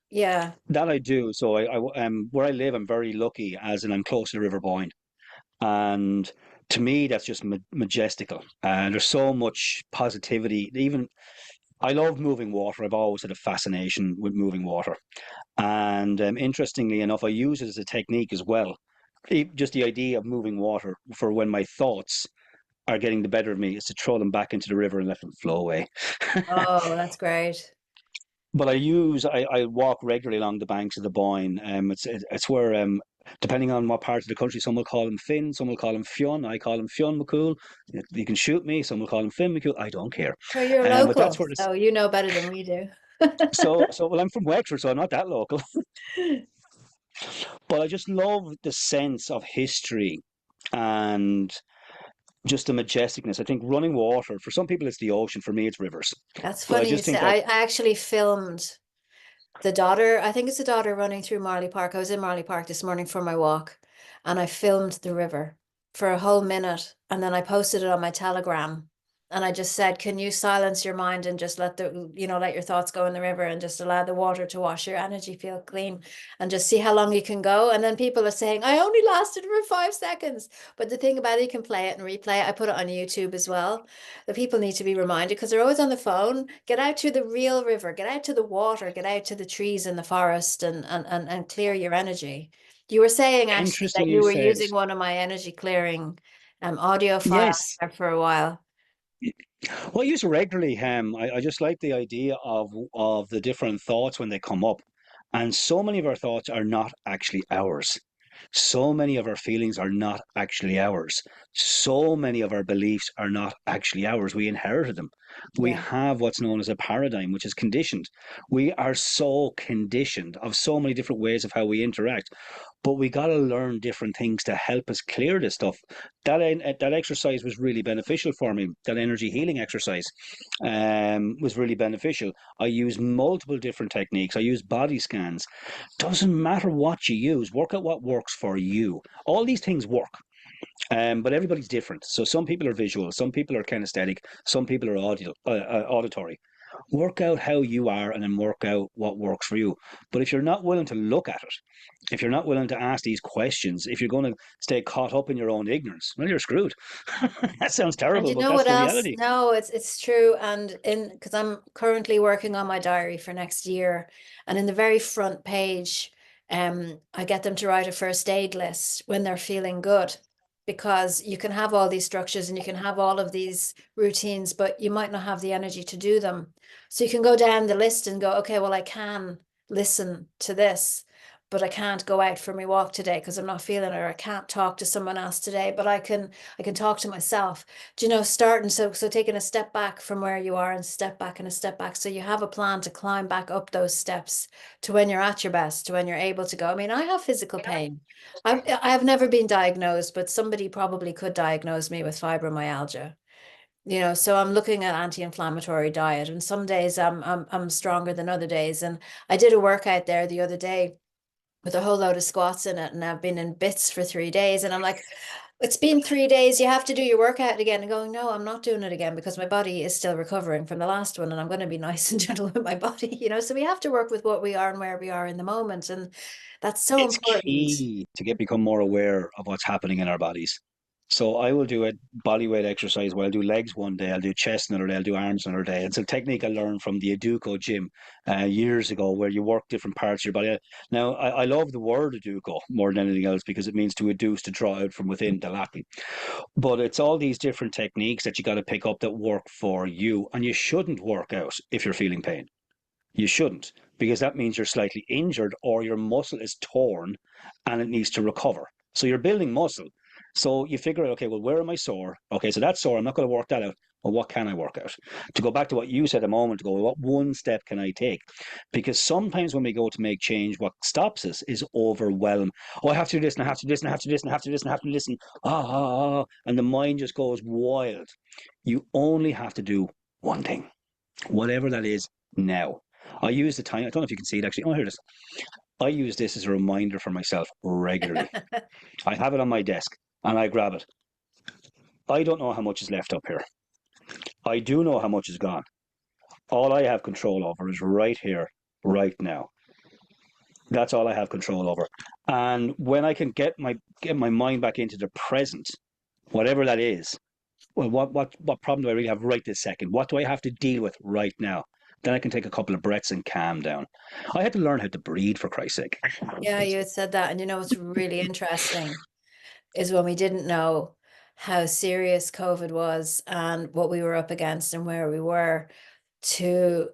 yeah, That I do. So where I live, I'm very lucky, as in I'm close to the River Boyne, and to me, that's just majestical. And there's so much positivity. Even I love moving water. I've always had a fascination with moving water, and interestingly enough, I use it as a technique as well. Just the idea of moving water for when my thoughts are getting the better of me is to throw them back into the river and let them flow away. oh, that's great. But I walk regularly along the banks of the Boyne. It's where depending on what part of the country, some will call him Finn, some will call him Fionn. I call him Fionn McCool. You can shoot me. Some will call him Finn McCool. I don't care. So you're But that's local, where this. so you know better than we do. So well, I'm from Wexford, so I'm not that local. But I just love the sense of history and just the majesticness. I think running water for some people it's the ocean. For me, it's rivers. That's But I funny you just say. think like I actually filmed the daughter, I think it's the daughter running through Marley Park. I was in Marley Park this morning for my walk and I filmed the river for a whole minute and then I posted it on my Telegram. And I just said, can you silence your mind and just let let your thoughts go in the river and just allow the water to wash your energy, feel clean, and just see how long you can go. And then people are saying, I only lasted for 5 seconds. But the thing about it, you can play it and replay it. I put it on YouTube as well. The people need to be reminded because they're always on the phone. Get out to the real river, get out to the water, get out to the trees in the forest and clear your energy. You were saying actually that interesting you you were said using one of my energy clearing audio files yes. there for a while. Well, I use it regularly. I just like the idea of the different thoughts when they come up, and so many of our thoughts are not actually ours. So many of our feelings are not actually ours. So many of our beliefs are not actually ours. We inherited them. We Yeah. have what's known as a paradigm, which is conditioned. We are so conditioned of so many different ways of how we interact, but we got to learn different things to help us clear this stuff. That exercise was really beneficial for me. That energy healing exercise was really beneficial. I use multiple different techniques. I use body scans. Doesn't matter what you use. Work out what works for you. All these things work. But everybody's different. So some people are visual, some people are kinesthetic, some people are auditory. Work out how you are and then work out what works for you. But if you're not willing to look at it, if you're not willing to ask these questions, if you're going to stay caught up in your own ignorance, well, you're screwed. That sounds And terrible, you but know that's what the else? reality. No, it's true. And in because I'm currently working on my diary for next year, and in the very front page, I get them to write a first aid list when they're feeling good, because you can have all these structures and you can have all of these routines, but you might not have the energy to do them. So you can go down the list and go, okay, well, I can listen to this, but I can't go out for my walk today because I'm not feeling it, or I can't talk to someone else today, but I can talk to myself. Do you know, starting so taking a step back from where you are and step back and a step back. So you have a plan to climb back up those steps to when you're at your best, to when you're able to go. I mean, I have physical pain. I've never been diagnosed, but somebody probably could diagnose me with fibromyalgia. So I'm looking at anti-inflammatory diet, and some days I'm stronger than other days. And I did a workout there the other day with a whole load of squats in it, and I've been in bits for 3 days, and I'm like, it's been 3 days, you have to do your workout again. And going, no, I'm not doing it again because my body is still recovering from the last one, and I'm going to be nice and gentle with my body. So we have to work with what we are and where we are in the moment, and that's so It's important. key to become more aware of what's happening in our bodies. So I will do a body weight exercise where I'll do legs one day, I'll do chest another day, I'll do arms another day. It's a technique I learned from the Aduco gym years ago, where you work different parts of your body. Now, I love the word Aduco more than anything else because it means to adduce, to draw out from within, the Latin. But it's all these different techniques that you got to pick up that work for you. And you shouldn't work out if you're feeling pain. You shouldn't, because that means you're slightly injured or your muscle is torn and it needs to recover. So you're building muscle. So you figure out, okay, well, where am I sore? Okay, so that's sore. I'm not going to work that out. Well, what can I work out? To go back to what you said a moment ago, what one step can I take? Because sometimes when we go to make change, what stops us is overwhelm. Oh, I have to do this, and I have to do this, and I have to do this, and I have to do this, and I have to listen. And the mind just goes wild. You only have to do one thing, whatever that is now. I use the time. I don't know if you can see it actually. Oh, here it is. I use this as a reminder for myself regularly. I have it on my desk and I grab it. I don't know how much is left up here. I do know how much is gone. All I have control over is right here, right now. That's all I have control over. And when I can get my mind back into the present, whatever that is, well, what problem do I really have right this second? What do I have to deal with right now? Then I can take a couple of breaths and calm down. I had to learn how to breathe, for Christ's sake. Yeah, you had said that. And what's really interesting is when we didn't know how serious COVID was and what we were up against and where we were, to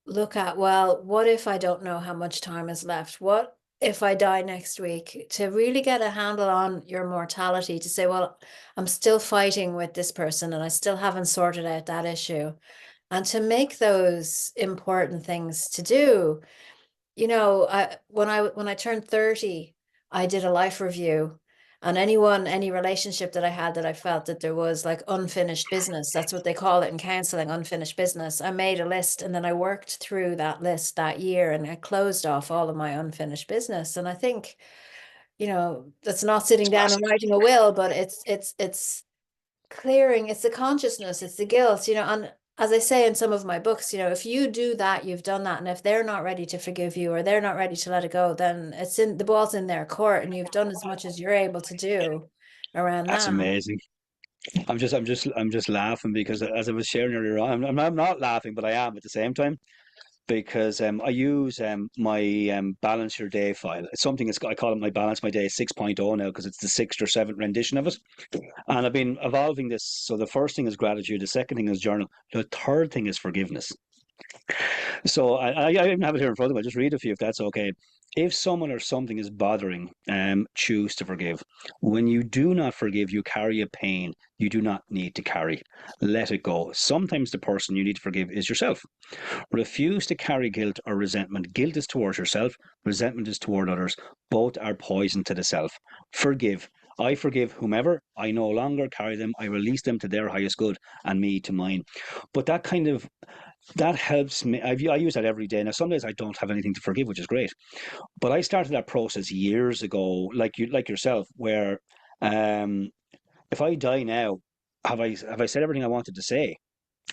look at, well, what if I don't know how much time is left? What if I die next week? To really get a handle on your mortality, to say, well, I'm still fighting with this person and I still haven't sorted out that issue. And to make those important things to do. When I turned 30, I did a life review. And any relationship that I had that I felt that there was like unfinished business, that's what they call it in counseling, unfinished business. I made a list and then I worked through that list that year and I closed off all of my unfinished business. And I think, that's not sitting It's down and massive. writing a will, but it's clearing, it's the consciousness, it's the guilt, and as I say in some of my books, if you do that, you've done that, and if they're not ready to forgive you or they're not ready to let it go, then the ball's in their court and you've done as much as you're able to do around That's that. amazing. I'm just laughing because as I was sharing earlier on, I'm not laughing, but I am at the same time because I use my balance your day file. It's something I call it my balance my day 6.0 now because it's the sixth or seventh rendition of it. And I've been evolving this. So the first thing is gratitude, the second thing is journal, the third thing is forgiveness. So I even have it here in front of me. I'll just read it for you if that's okay. If someone or something is bothering, choose to forgive. When you do not forgive, you carry a pain you do not need to carry. Let it go. Sometimes the person you need to forgive is yourself. Refuse to carry guilt or resentment. Guilt is towards yourself, resentment is toward others. Both are poison to the self. Forgive. I forgive whomever. I no longer carry them. I release them to their highest good and me to mine. But that helps me. I use that every day. Now, some days I don't have anything to forgive, which is great. But I started that process years ago, like yourself, where um, if I die now, have I said everything I wanted to say?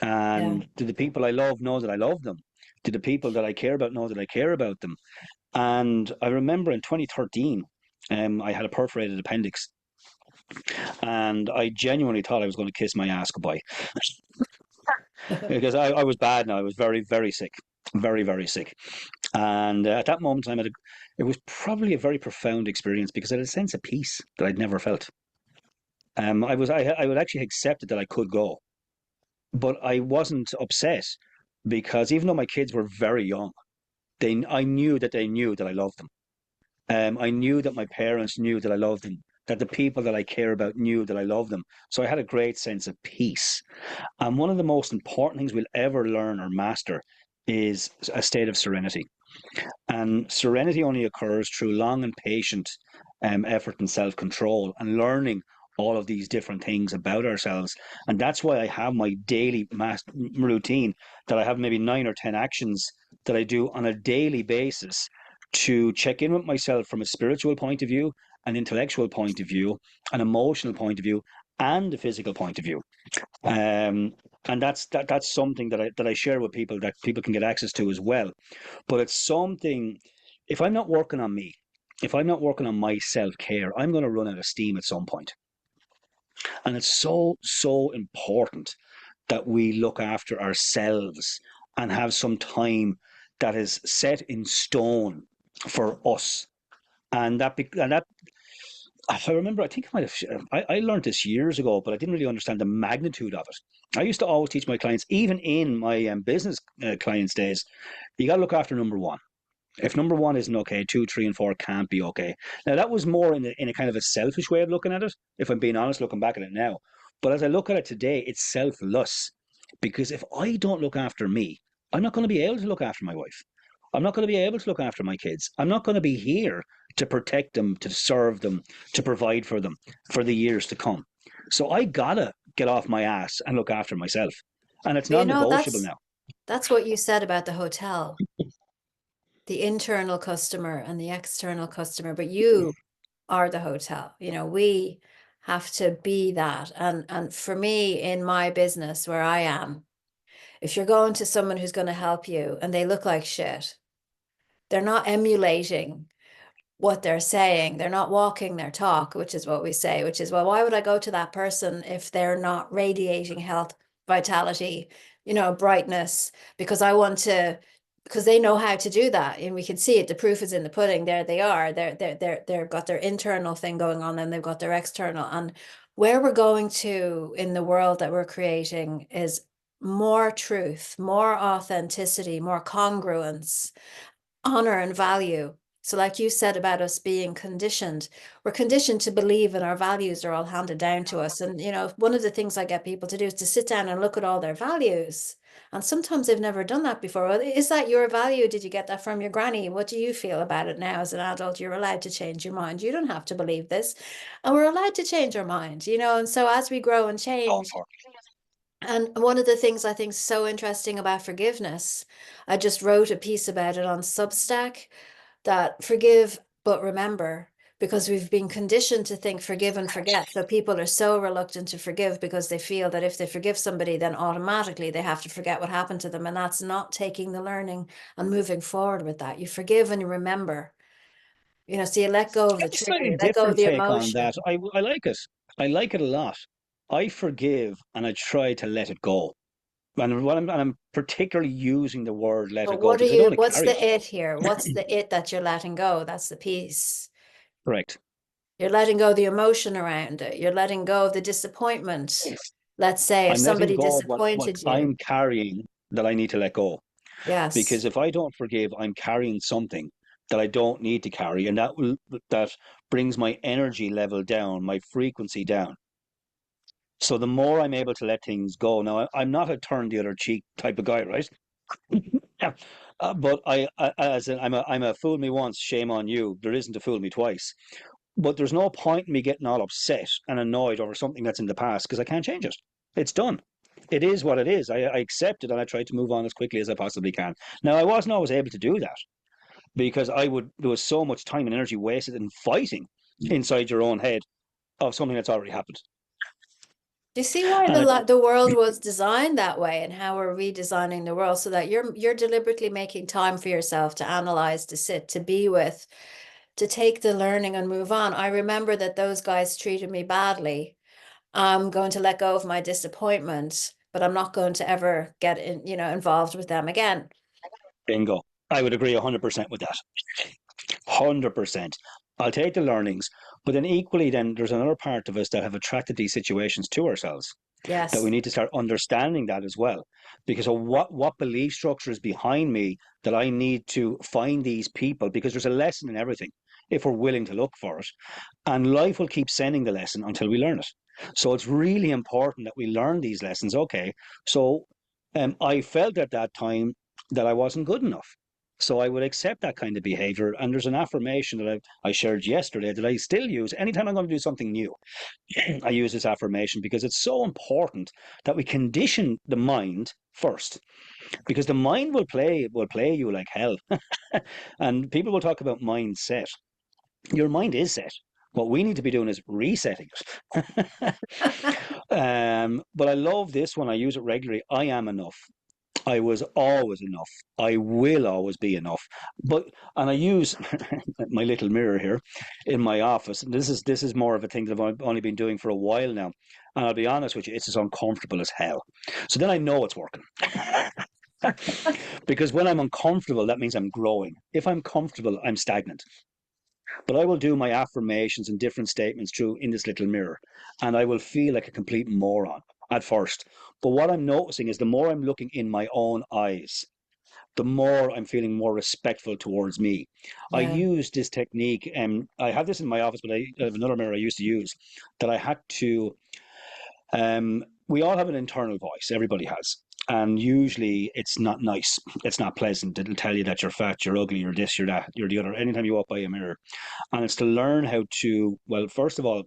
Yeah. And do the people I love know that I love them? Do the people that I care about know that I care about them? And I remember in 2013, I had a perforated appendix, and I genuinely thought I was going to kiss my ass goodbye because I was bad now. I was very, very sick, very, very sick. And at that moment in time, it was probably a very profound experience because I had a sense of peace that I'd never felt. I would actually accepted that I could go, but I wasn't upset because even though my kids were very young, I knew that they knew that I loved them. I knew that my parents knew that I loved them. That the people that I care about knew that I loved them. So I had a great sense of peace. And one of the most important things we'll ever learn or master is a state of serenity. And serenity only occurs through long and patient effort and self control and learning all of these different things about ourselves. And that's why I have my daily routine, that I have maybe 9 or 10 actions that I do on a daily basis to check in with myself from a spiritual point of view, an intellectual point of view, an emotional point of view, and a physical point of view. And that's something that I share with people, that people can get access to as well. But it's something, if I'm not working on me, if I'm not working on my self care, I'm going to run out of steam at some point. And it's so important that we look after ourselves and have some time that is set in stone for us. And that I remember, I think I might have, I learned this years ago, but I didn't really understand the magnitude of it. I used to always teach my clients, even in my business clients' days, you got to look after number one. If number one isn't okay, two, three, and four can't be okay. Now, that was more in a kind of a selfish way of looking at it, if I'm being honest, looking back at it now. But as I look at it today, it's selfless. Because if I don't look after me, I'm not going to be able to look after my wife. I'm not going to be able to look after my kids. I'm not going to be here to protect them, to serve them, to provide for them for the years to come. So I gotta get off my ass and look after myself. And it's But non negotiable now. that's what you said about the hotel, the internal customer and the external customer, but you are the hotel. We have to be that. And for me, in my business where I am, if you're going to someone who's going to help you and they look like shit, they're not emulating what they're saying. They're not walking their talk, which is what we say, which is, well, why would I go to that person if they're not radiating health, vitality, brightness? Because I want to, because they know how to do that. And we can see it. The proof is in the pudding. There they are. They've got their internal thing going on, and they've got their external. And where we're going to in the world that we're creating is more truth, more authenticity, more congruence, honor and value. So like you said about us being conditioned, we're conditioned to believe in our values are all handed down to us. And, one of the things I get people to do is to sit down and look at all their values. And sometimes they've never done that before. Well, is that your value? Did you get that from your granny? What do you feel about it now as an adult? You're allowed to change your mind. You don't have to believe this. And we're allowed to change our mind, And so as we grow and All change, for and one of the things I think is so interesting about forgiveness, I just wrote a piece about it on Substack, that forgive but remember, because we've been conditioned to think forgive and forget. So people are so reluctant to forgive because they feel that if they forgive somebody, then automatically they have to forget what happened to them. And that's not taking the learning and moving forward with that. You forgive and you remember, so you let go of I the have a trigger, slightly you let go of different the take on emotion. that. I like it. I like it a lot. I forgive and I try to let it go. And I'm particularly using the word let it But go because I don't want to what's carry the it. it here? What's the it that you're letting go? That's the piece. Correct. You're letting go of the emotion around it. You're letting go of the disappointment. Let's say if I'm letting somebody go of what disappointed you. I'm carrying that I need to let go. Because Yes. if I don't forgive, I'm carrying something that I don't need to carry, and that brings my energy level down, my frequency down. So the more I'm able to let things go, now I'm not a turn the other cheek type of guy, right? Yeah. But I'm a fool me once, shame on you. There isn't a fool me twice. But there's no point in me getting all upset and annoyed over something that's in the past because I can't change it. It's done. It is what it is. I accept it and I try to move on as quickly as I possibly can. Now, I wasn't always able to do that because there was so much time and energy wasted in fighting inside your own head of something that's already happened. Do you see why And I, the world was designed that way, and how we're redesigning the world so that you're deliberately making time for yourself to analyze, to sit, to be with, to take the learning and move on. I remember that those guys treated me badly. I'm going to let go of my disappointment, but I'm not going to ever get involved with them again. bingo. I would agree 100% with that. 100%. I'll take the learnings, but then equally, then there's another part of us that have attracted these situations to ourselves that we Yes. need to start understanding that as well. Because of what belief structure is behind me that I need to find these people, because there's a lesson in everything if we're willing to look for it. And life will keep sending the lesson until we learn it. So it's really important that we learn these lessons. Okay, so I felt at that time that I wasn't good enough. So I would accept that kind of behavior. And there's an affirmation that I shared yesterday that I still use anytime I'm going to do something new. I use this affirmation because it's so important that we condition the mind first, because the mind will play you like hell. And people will talk about mindset. Your mind is set. What we need to be doing is resetting it. But I love this one. I use it regularly. I am enough. I was always enough. I will always be enough. But and I use my little mirror here in my office. This is more of a thing that I've only been doing for a while now. And I'll be honest with you, it's as uncomfortable as hell. So then I know it's working. Because when I'm uncomfortable, that means I'm growing. If I'm comfortable, I'm stagnant. But I will do my affirmations and different statements through in this little mirror, and I will feel like a complete moron at first. But what I'm noticing is the more I'm looking in my own eyes, the more I'm feeling more respectful towards me. I Yeah. use this technique, and I have this in my office, but I have another mirror I used to use that I had to. We all have an internal voice, everybody has. And usually it's not nice. It's not pleasant. It'll tell you that you're fat, you're ugly, you're this, you're that, you're the other, anytime you walk by a mirror. And it's to learn how to, well, first of all,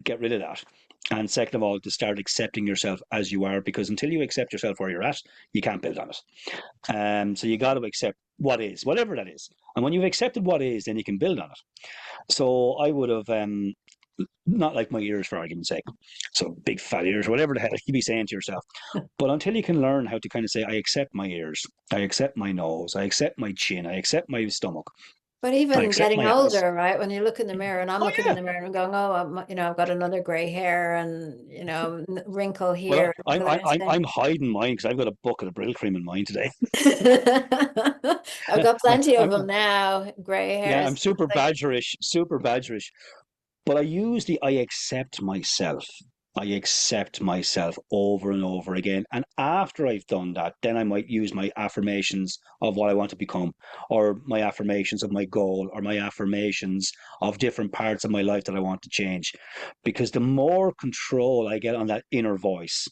get rid of that. And second of all, to start accepting yourself as you are, because until you accept yourself where you're at, you can't build on it. So you got to accept what is, whatever that is. And when you've accepted what is, then you can build on it. So I would have, not like my ears for argument's sake, so big fat ears, whatever the hell you be saying to yourself. But until you can learn how to kind of say, I accept my ears, I accept my nose, I accept my chin, I accept my stomach, But I even accept getting my ass. older, right? When you look in the mirror, and I'm Oh looking in yeah. the mirror and I'm going, oh, I've got another gray hair and, wrinkle Well, here. I'm But then I'm I I'm say, I'm hiding mine because I've got a bucket of Brill cream in mine today. I've got plenty of them I'm now, gray Yeah, I'm hairs. super badgerish, super badgerish. But I use the I accept myself. I accept myself over and over again. And after I've done that, then I might use my affirmations of what I want to become, or my affirmations of my goal, or my affirmations of different parts of my life that I want to change. Because the more control I get on that inner voice,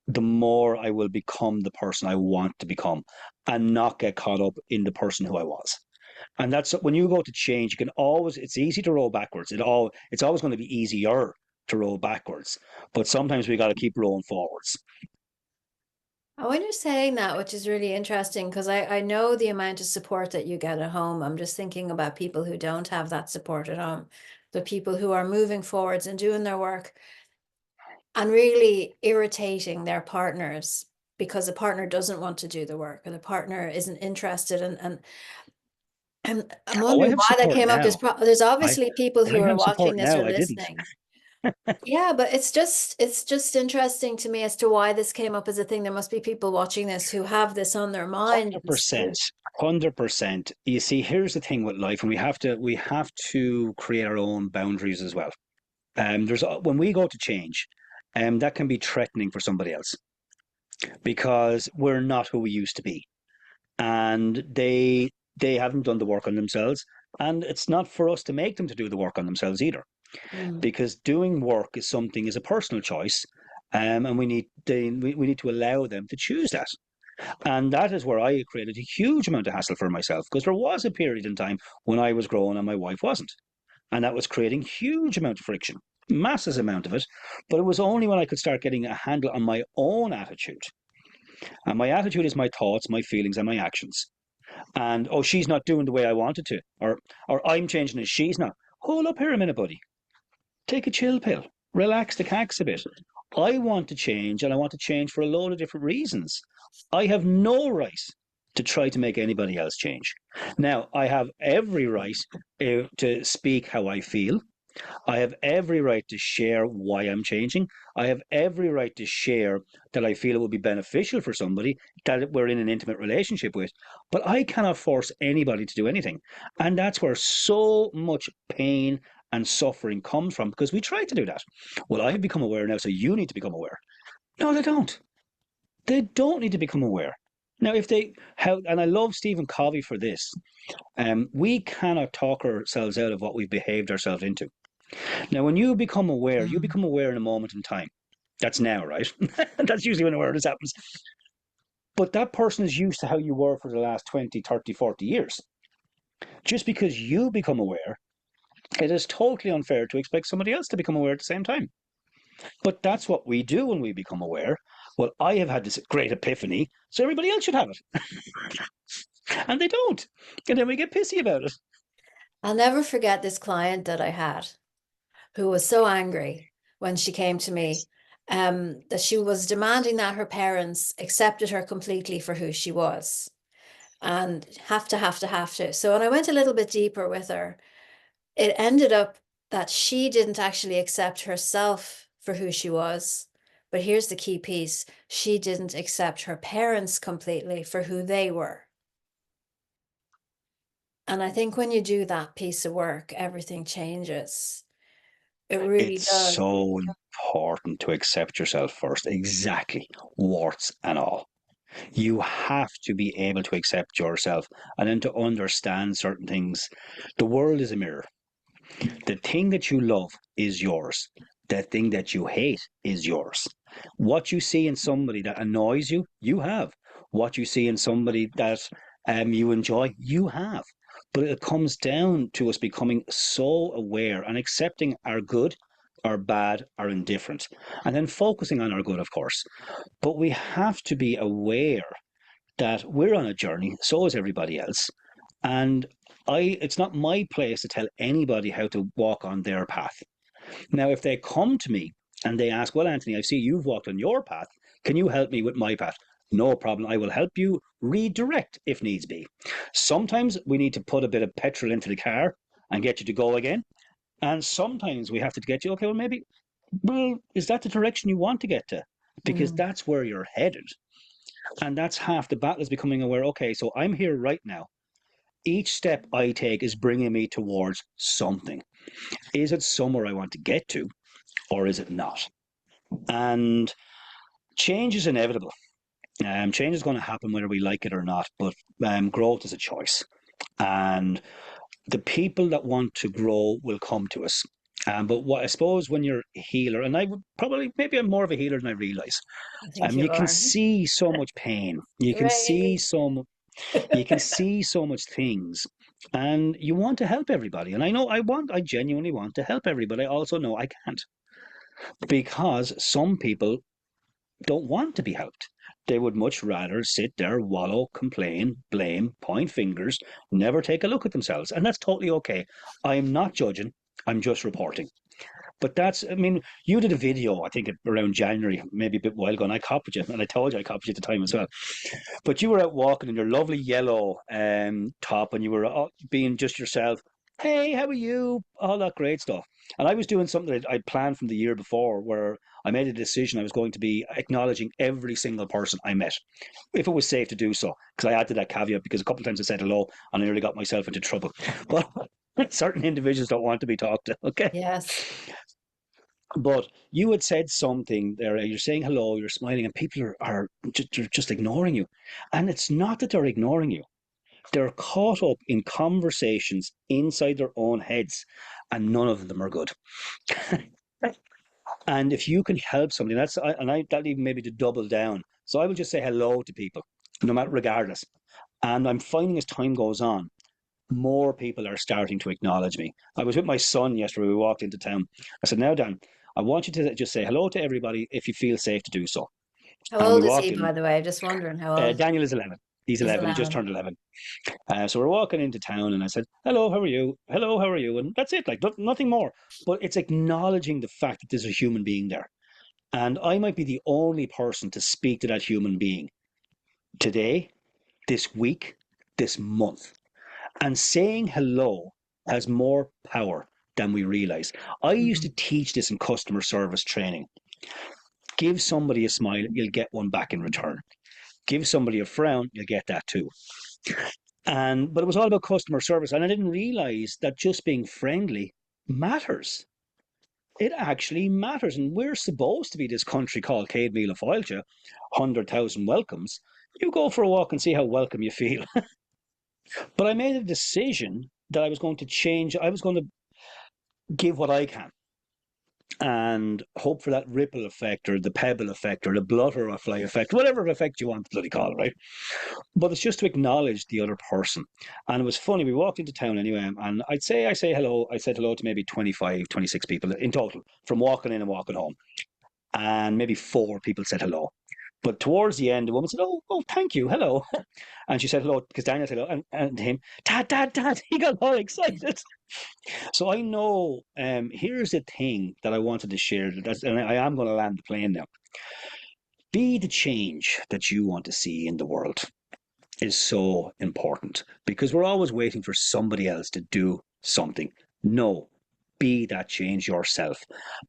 the more I will become the person I want to become and not get caught up in the person who I was. And that's when you go to change, you can always, it's easy to roll backwards. It's always going to be easier to roll backwards, but sometimes we got to keep rolling forwards. Oh, when you're saying that, which is really interesting, because I know the amount of support that you get at home. I'm just thinking about people who don't have that support at home, the people who are moving forwards and doing their work and really irritating their partners because the partner doesn't want to do the work or the partner isn't interested. And I'm Oh, I wondering have why that support came up. now. There's I, obviously people who I are have watching support this now. or I didn't. listening. Yeah, but it's just interesting to me as to why this came up as a thing. There must be people watching this who have this on their mind. 100%. 100%. You see, here's the thing with life, and we have to create our own boundaries as well. There's when we go to change, that can be threatening for somebody else because we're not who we used to be. And they haven't done the work on themselves, and it's not for us to make them to do the work on themselves either, Mm. because doing work is a personal choice, and we need to allow them to choose that. And that is where I created a huge amount of hassle for myself, because there was a period in time when I was growing and my wife wasn't, and that was creating huge amount of friction, massive amount of it. But it was only when I could start getting a handle on my own attitude, and my attitude is my thoughts, my feelings, and my actions. And oh, she's not doing the way I wanted to, or I'm changing as she's not. Hold up here a minute, buddy. Take a chill pill. Relax the cax a bit. I want to change, and I want to change for a load of different reasons. I have no right to try to make anybody else change. Now, I have every right to speak how I feel. I have every right to share why I'm changing. I have every right to share that I feel it would be beneficial for somebody that we're in an intimate relationship with. But I cannot force anybody to do anything. And that's where so much pain and suffering comes from, because we try to do that. Well, I have become aware now, so you need to become aware. No, they don't. They don't need to become aware. Now, if they how, and I love Stephen Covey for this, we cannot talk ourselves out of what we've behaved ourselves into. Now, when you Mm. become aware in a moment in time. That's now, right? That's usually when awareness happens. But that person is used to how you were for the last 20, 30, 40 years. Just because you become aware, it is totally unfair to expect somebody else to become aware at the same time. But that's what we do when we become aware. Well, I have had this great epiphany, so everybody else should have it. And they don't. And then we get pissy about it. I'll never forget this client that I had who was so angry when she came to me, that she was demanding that her parents accepted her completely for who she was and have to. So when I went a little bit deeper with her, it ended up that she didn't actually accept herself for who she was. But here's the key piece: she didn't accept her parents completely for who they were. And I think when you do that piece of work, everything changes. It really It's does. so important to accept yourself first, exactly, warts and all. You have to be able to accept yourself and then to understand certain things. The world is a mirror. The thing that you love is yours. The thing that you hate is yours. What you see in somebody that annoys you, you have. What you see in somebody that you enjoy, you have. But it comes down to us becoming so aware and accepting our good, our bad, our indifferent, and then focusing on our good, of course. But we have to be aware that we're on a journey, so is everybody else. And it's not my place to tell anybody how to walk on their path. Now, if they come to me and they ask, well, Anthony, I see you've walked on your path. Can you help me with my path? No problem. I will help you redirect if needs be. Sometimes we need to put a bit of petrol into the car and get you to go again. And sometimes we have to get you, okay, well, maybe, well, is that the direction you want to get to? Because Mm. that's where you're headed. And that's half the battle, is becoming aware, okay, so I'm here right now. Each step I take is bringing me towards something. Is it somewhere I want to get to, or is it not? And change is inevitable. Change is going to happen whether we like it or not, but growth is a choice. And the people that want to grow will come to us. But what I suppose when you're a healer, and I would probably, maybe I'm more of a healer than I realize. I think you You can are. see so much pain. Great. You can see so much things, and you want to help everybody. And I know I genuinely want to help everybody. I also know I can't, because some people don't want to be helped. They would much rather sit there, wallow, complain, blame, point fingers, never take a look at themselves. And that's totally okay. I'm not judging, I'm just reporting. But I mean, you did a video, I think around January, maybe a bit while ago, and I copied you, and I told you I copied you at the time as well. But you were out walking in your lovely yellow top, and you were being just yourself. Hey, how are you? All that great stuff. And I was doing something that I'd planned from the year before, where I made a decision I was going to be acknowledging every single person I met, if it was safe to do so. Because I added that caveat because a couple of times I said hello and I nearly got myself into trouble. But certain individuals don't want to be talked to. Okay. Yes. But you had said something there. You're saying hello, you're smiling, and people are just ignoring you. And it's not that they're ignoring you, they're caught up in conversations inside their own heads, and none of them are good. And if you can help somebody, that even maybe to double down. So I will just say hello to people, no matter regardless. And I'm finding as time goes on, more people are starting to acknowledge me. I was with my son yesterday. We walked into town. I said, "Now, Dan, I want you to just say hello to everybody if you feel safe to do so." How And we old is he, walked by in. the way? Just wondering how old. Daniel is 11. He's He's 11. He just 11. turned 11. So we're walking into town, and I said, "Hello, how are you? Hello, how are you?" And that's it. Like nothing more. But it's acknowledging the fact that there's a human being there, and I might be the only person to speak to that human being today, this week, this month. And saying hello has more power than we realize. I used Mhm. to teach this in customer service training. Give somebody a smile, you'll get one back in return. Give somebody a frown, you'll get that too. But it was all about customer service, and I didn't realize that just being friendly matters. It actually matters, and we're supposed to be this country called Cade Míle Fáilte, 100,000 welcomes. You go for a walk and see how welcome you feel. But I made a decision that I was going to change. I was going to give what I can. and hope for that ripple effect or the pebble effect or the butterfly effect, whatever effect you want to bloody call it, right? But it's just to acknowledge the other person. And it was funny, we walked into town anyway, and I say hello, I said hello to maybe 25, 26 people in total from walking in and walking home. And maybe four people said hello. But towards the end, the woman said, oh, thank you, hello. And she said hello because Daniel said hello, and him, Dad, Dad, Dad, he got all excited. So I know, here's the thing that I wanted to share, and I am going to land the plane now. Be the change that you want to see in the world is so important because we're always waiting for somebody else to do something. No, be that change yourself.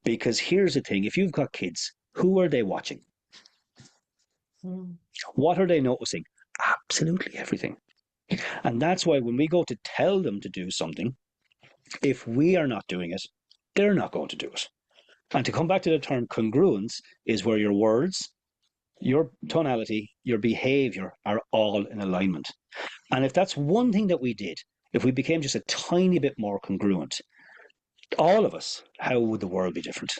Because here's the thing, if you've got kids, who are they watching? Mm. What are they noticing? Absolutely everything. And that's why when we go to tell them to do something, if we are not doing it, they're not going to do it. And to come back to the term congruence is where your words, your tonality, your behavior are all in alignment. And if that's one thing that we did, if we became just a tiny bit more congruent, all of us, how would the world be different?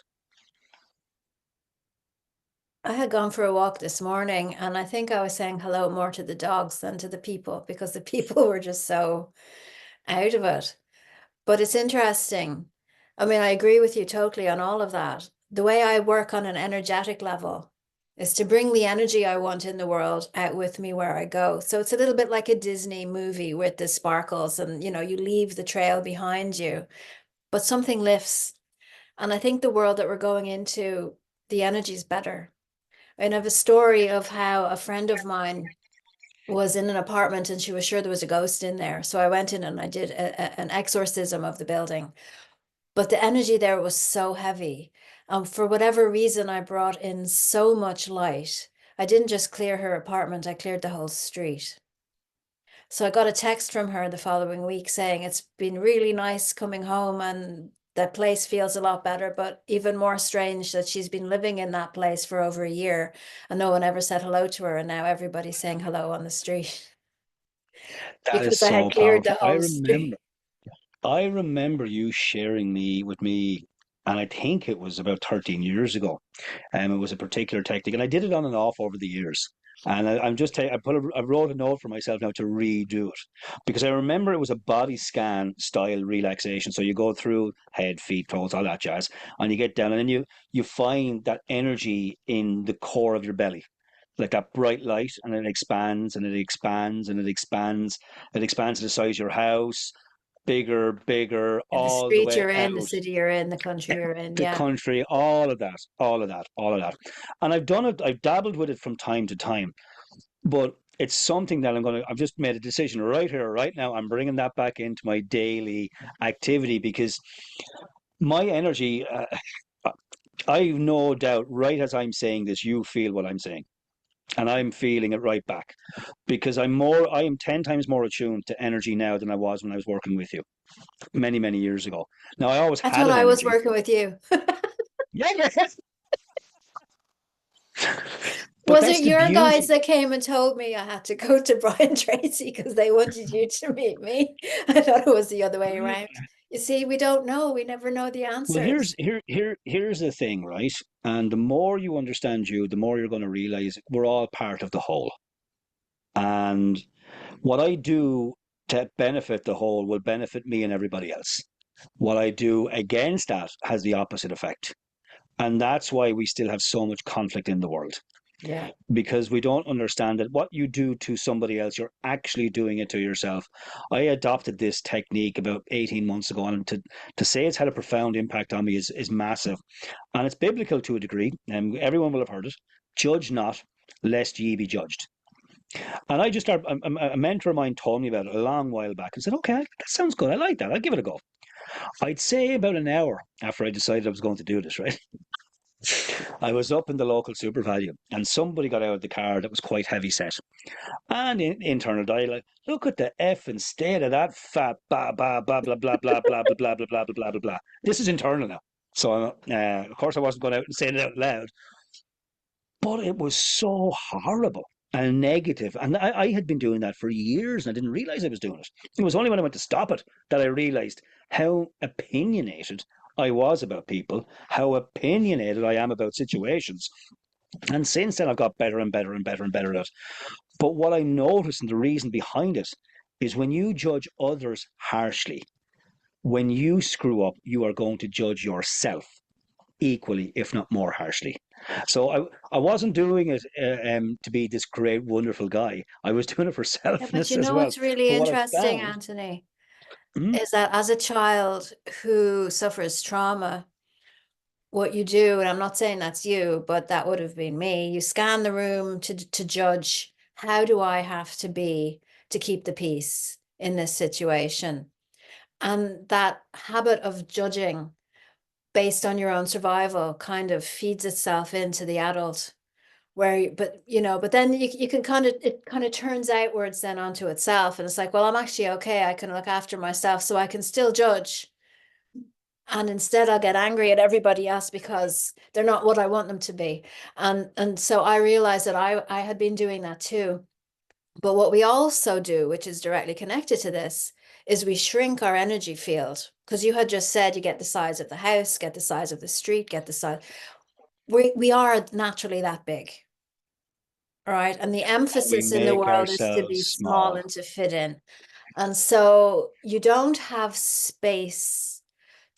I had gone for a walk this morning, and I think I was saying hello more to the dogs than to the people because the people were just so out of it. But it's interesting. I mean, I agree with you totally on all of that. The way I work on an energetic level is to bring the energy I want in the world out with me where I go. So it's a little bit like a Disney movie with the sparkles and, you leave the trail behind you, but something lifts. And I think the world that we're going into, the energy is better. And I have a story of how a friend of mine was in an apartment and she was sure there was a ghost in there. So I went in and I did an exorcism of the building. But the energy there was so heavy. For whatever reason, I brought in so much light. I didn't just clear her apartment, I cleared the whole street. So I got a text from her the following week saying it's been really nice coming home and that place feels a lot better, but even more strange that she's been living in that place for over a year and no one ever said hello to her. And now everybody's saying hello on the street That is because I had so cleared the powerful. whole street. I remember you sharing me with me, and I think it was about 13 years ago. It was a particular technique, and I did it on and off over the years. And I'm just I wrote a note for myself now to redo it because I remember it was a body scan style relaxation. So you go through head, feet, toes, all that jazz, and you get down, and then you find that energy in the core of your belly, like that bright light, and it expands and it expands and it expands. It expands to the size of your house, bigger, bigger, In the all the street way you're in, the out city you're in, the country you're in. the Yeah. country, all of that, all of that, all of that. And I've done it, I've dabbled with it from time to time, but it's something that I've just made a decision right here, right now. I'm bringing that back into my daily activity because my energy, I've no doubt, right as I'm saying this, you feel what I'm saying. And I'm feeling it right back because I am 10 times more attuned to energy now than I was when I was working with you many, many years ago. Now, I always I had thought an I was energy. working with you. Yeah, yeah. But Was that's it the your guys beauty. that came and told me I had to go to Brian Tracy because they wanted you to meet me? I thought it was the other way around. You see, we don't know. We never know the Well, answers. here's the thing, right? And the more you understand you, the more you're going to realize we're all part of the whole. And what I do to benefit the whole will benefit me and everybody else. What I do against that has the opposite effect. And that's why we still have so much conflict in the world Yeah. because we don't understand that what you do to somebody else, you're actually doing it to yourself. I adopted this technique about 18 months ago, and to say it's had a profound impact on me is massive. And it's biblical to a degree, and everyone will have heard it. Judge not, lest ye be judged. And I just started, a mentor of mine told me about it a long while back and said, okay, that sounds good. I like that. I'll give it a go. I'd say about an hour after I decided I was going to do this, right? I was up in the local super value and somebody got out of the car that was quite heavy set. And in internal dialogue, look at the F instead of that fat blah blah blah blah blah blah blah blah blah blah blah blah blah blah blah. This is internal now. So of course I wasn't going out and saying it out loud, but it was so horrible and negative. And I had been doing that for years and I didn't realize I was doing it. It was only when I went to stop it that I realized how opinionated I was about people, how opinionated I am about situations. And since then, I've got better and better and better and better at it. But what I noticed, and the reason behind it, is when you judge others harshly, when you screw up, you are going to judge yourself equally, if not more harshly. So I wasn't doing it to be this great, wonderful guy. I was doing it for Yeah, but selfness you as know well. what's really But what I interesting, found, Anthony, mm, is that as a child who suffers trauma, what you do, and I'm not saying that's you, but that would have been me, you scan the room to judge how do I have to be to keep the peace in this situation. And that habit of judging based on your own survival kind of feeds itself into the adult where but but then you can kind of it kind of turns outwards then onto itself, and it's like, well, I'm actually okay, I can look after myself, so I can still judge, and instead I'll get angry at everybody else because they're not what I want them to be. And so I realized that I had been doing that too. But what we also do, which is directly connected to this, is we shrink our energy field, because you had just said you get the size of the house, get the size of the street, get the size. We are naturally that big. Right. And the we emphasis in the make world is to be ourselves small small. and to fit in. And so you don't have space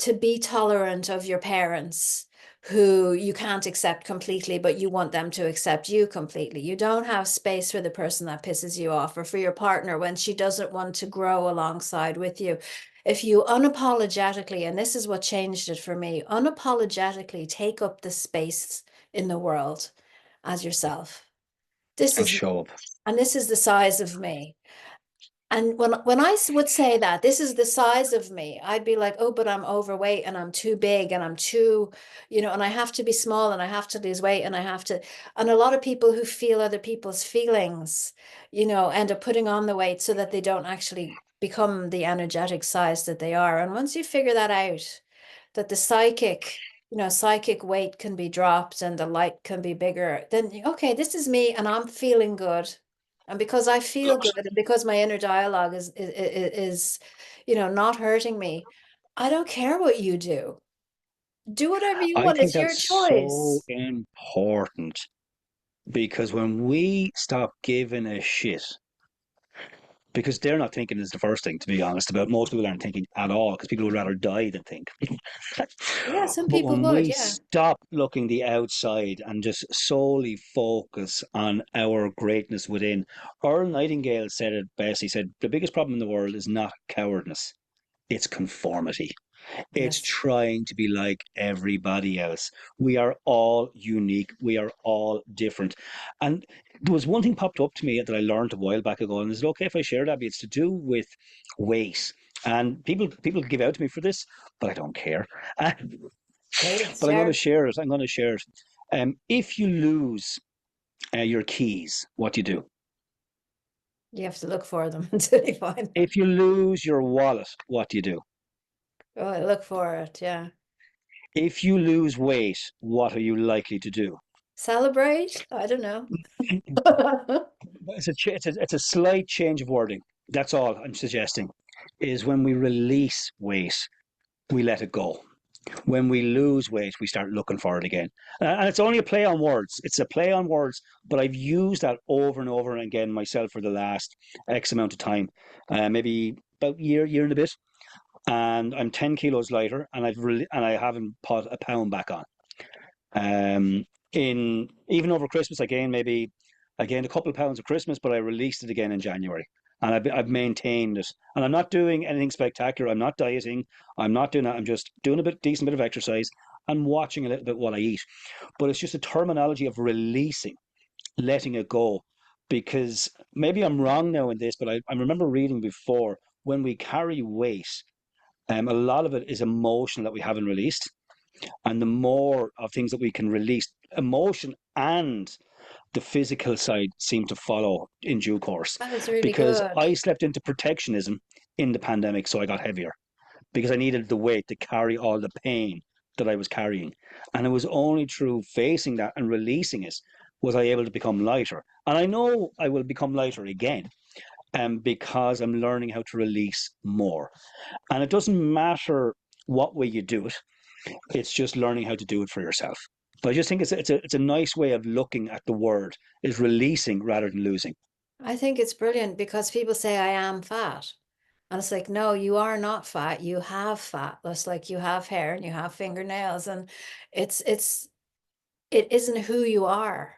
to be tolerant of your parents who you can't accept completely, but you want them to accept you completely. You don't have space for the person that pisses you off, or for your partner when she doesn't want to grow alongside with you. If you unapologetically, and this is what changed it for me, unapologetically take up the space in the world as yourself. This And is show up. and this is the size of me. And when I would say that this is the size of me, I'd be like, oh, but I'm overweight and I'm too big and I'm too, and I have to be small and I have to lose weight and I have to. And a lot of people who feel other people's feelings, end up putting on the weight so that they don't actually become the energetic size that they are. And once you figure that out, that the psychic weight can be dropped and the light can be bigger, then okay, this is me and I'm feeling good. And because I feel good and because my inner dialogue is not hurting me, I don't care what you do. Do whatever you I want. think It's your that's so choice. important because when we stop giving a shit, because they're not thinking is the first thing, to be honest, about most people aren't thinking at all because people would rather die than think. Yeah, some But people when would, we yeah. stop looking the outside and just solely focus on our greatness within, Earl Nightingale said it best. He said, the biggest problem in the world is not cowardness, it's conformity. It's Yes. trying to be like everybody else. We are all unique. We are all different. And there was one thing popped up to me that I learned a while back ago, and is it okay if I share that? It's to do with weight. And people give out to me for this, but I don't care. Uh, Please but I'm going to share. share it. I'm going to share it. If you lose your keys, what do you do? You have to look for them until you find them. If you lose your wallet, what do you do? Oh, look for it, yeah. If you lose weight, what are you likely to do? Celebrate? I don't know. It's a slight change of wording. That's all I'm suggesting. Is when we release weight, we let it go. When we lose weight, we start looking for it again. And it's only a play on words. It's a play on words, but I've used that over and over again myself for the last X amount of time, maybe about year and a bit. And I'm 10 kilos lighter, and and I haven't put a pound back on. Um, in even over Christmas, I gained a couple of pounds of Christmas, but I released it again in January, and I've maintained it. And I'm not doing anything spectacular. I'm not dieting. I'm not doing that. I'm just doing a decent bit of exercise and watching a little bit what I eat. But it's just a terminology of releasing, letting it go. Because maybe I'm wrong now in this, but I remember reading before when we carry weight, a lot of it is emotional that we haven't released, and the more of things that we can release, emotion and the physical side seem to follow in due course. That is really Because good. I slept into protectionism in the pandemic, so I got heavier because I needed the weight to carry all the pain that I was carrying. And it was only through facing that and releasing it was I able to become lighter. And I know I will become lighter again, because I'm learning how to release more. And it doesn't matter what way you do it. It's just learning how to do it for yourself. But I just think it's a nice way of looking at the word, is releasing rather than losing. I think it's brilliant because people say I am fat. And it's like, no, you are not fat. You have fat. It's like you have hair and you have fingernails. And it's it isn't who you are.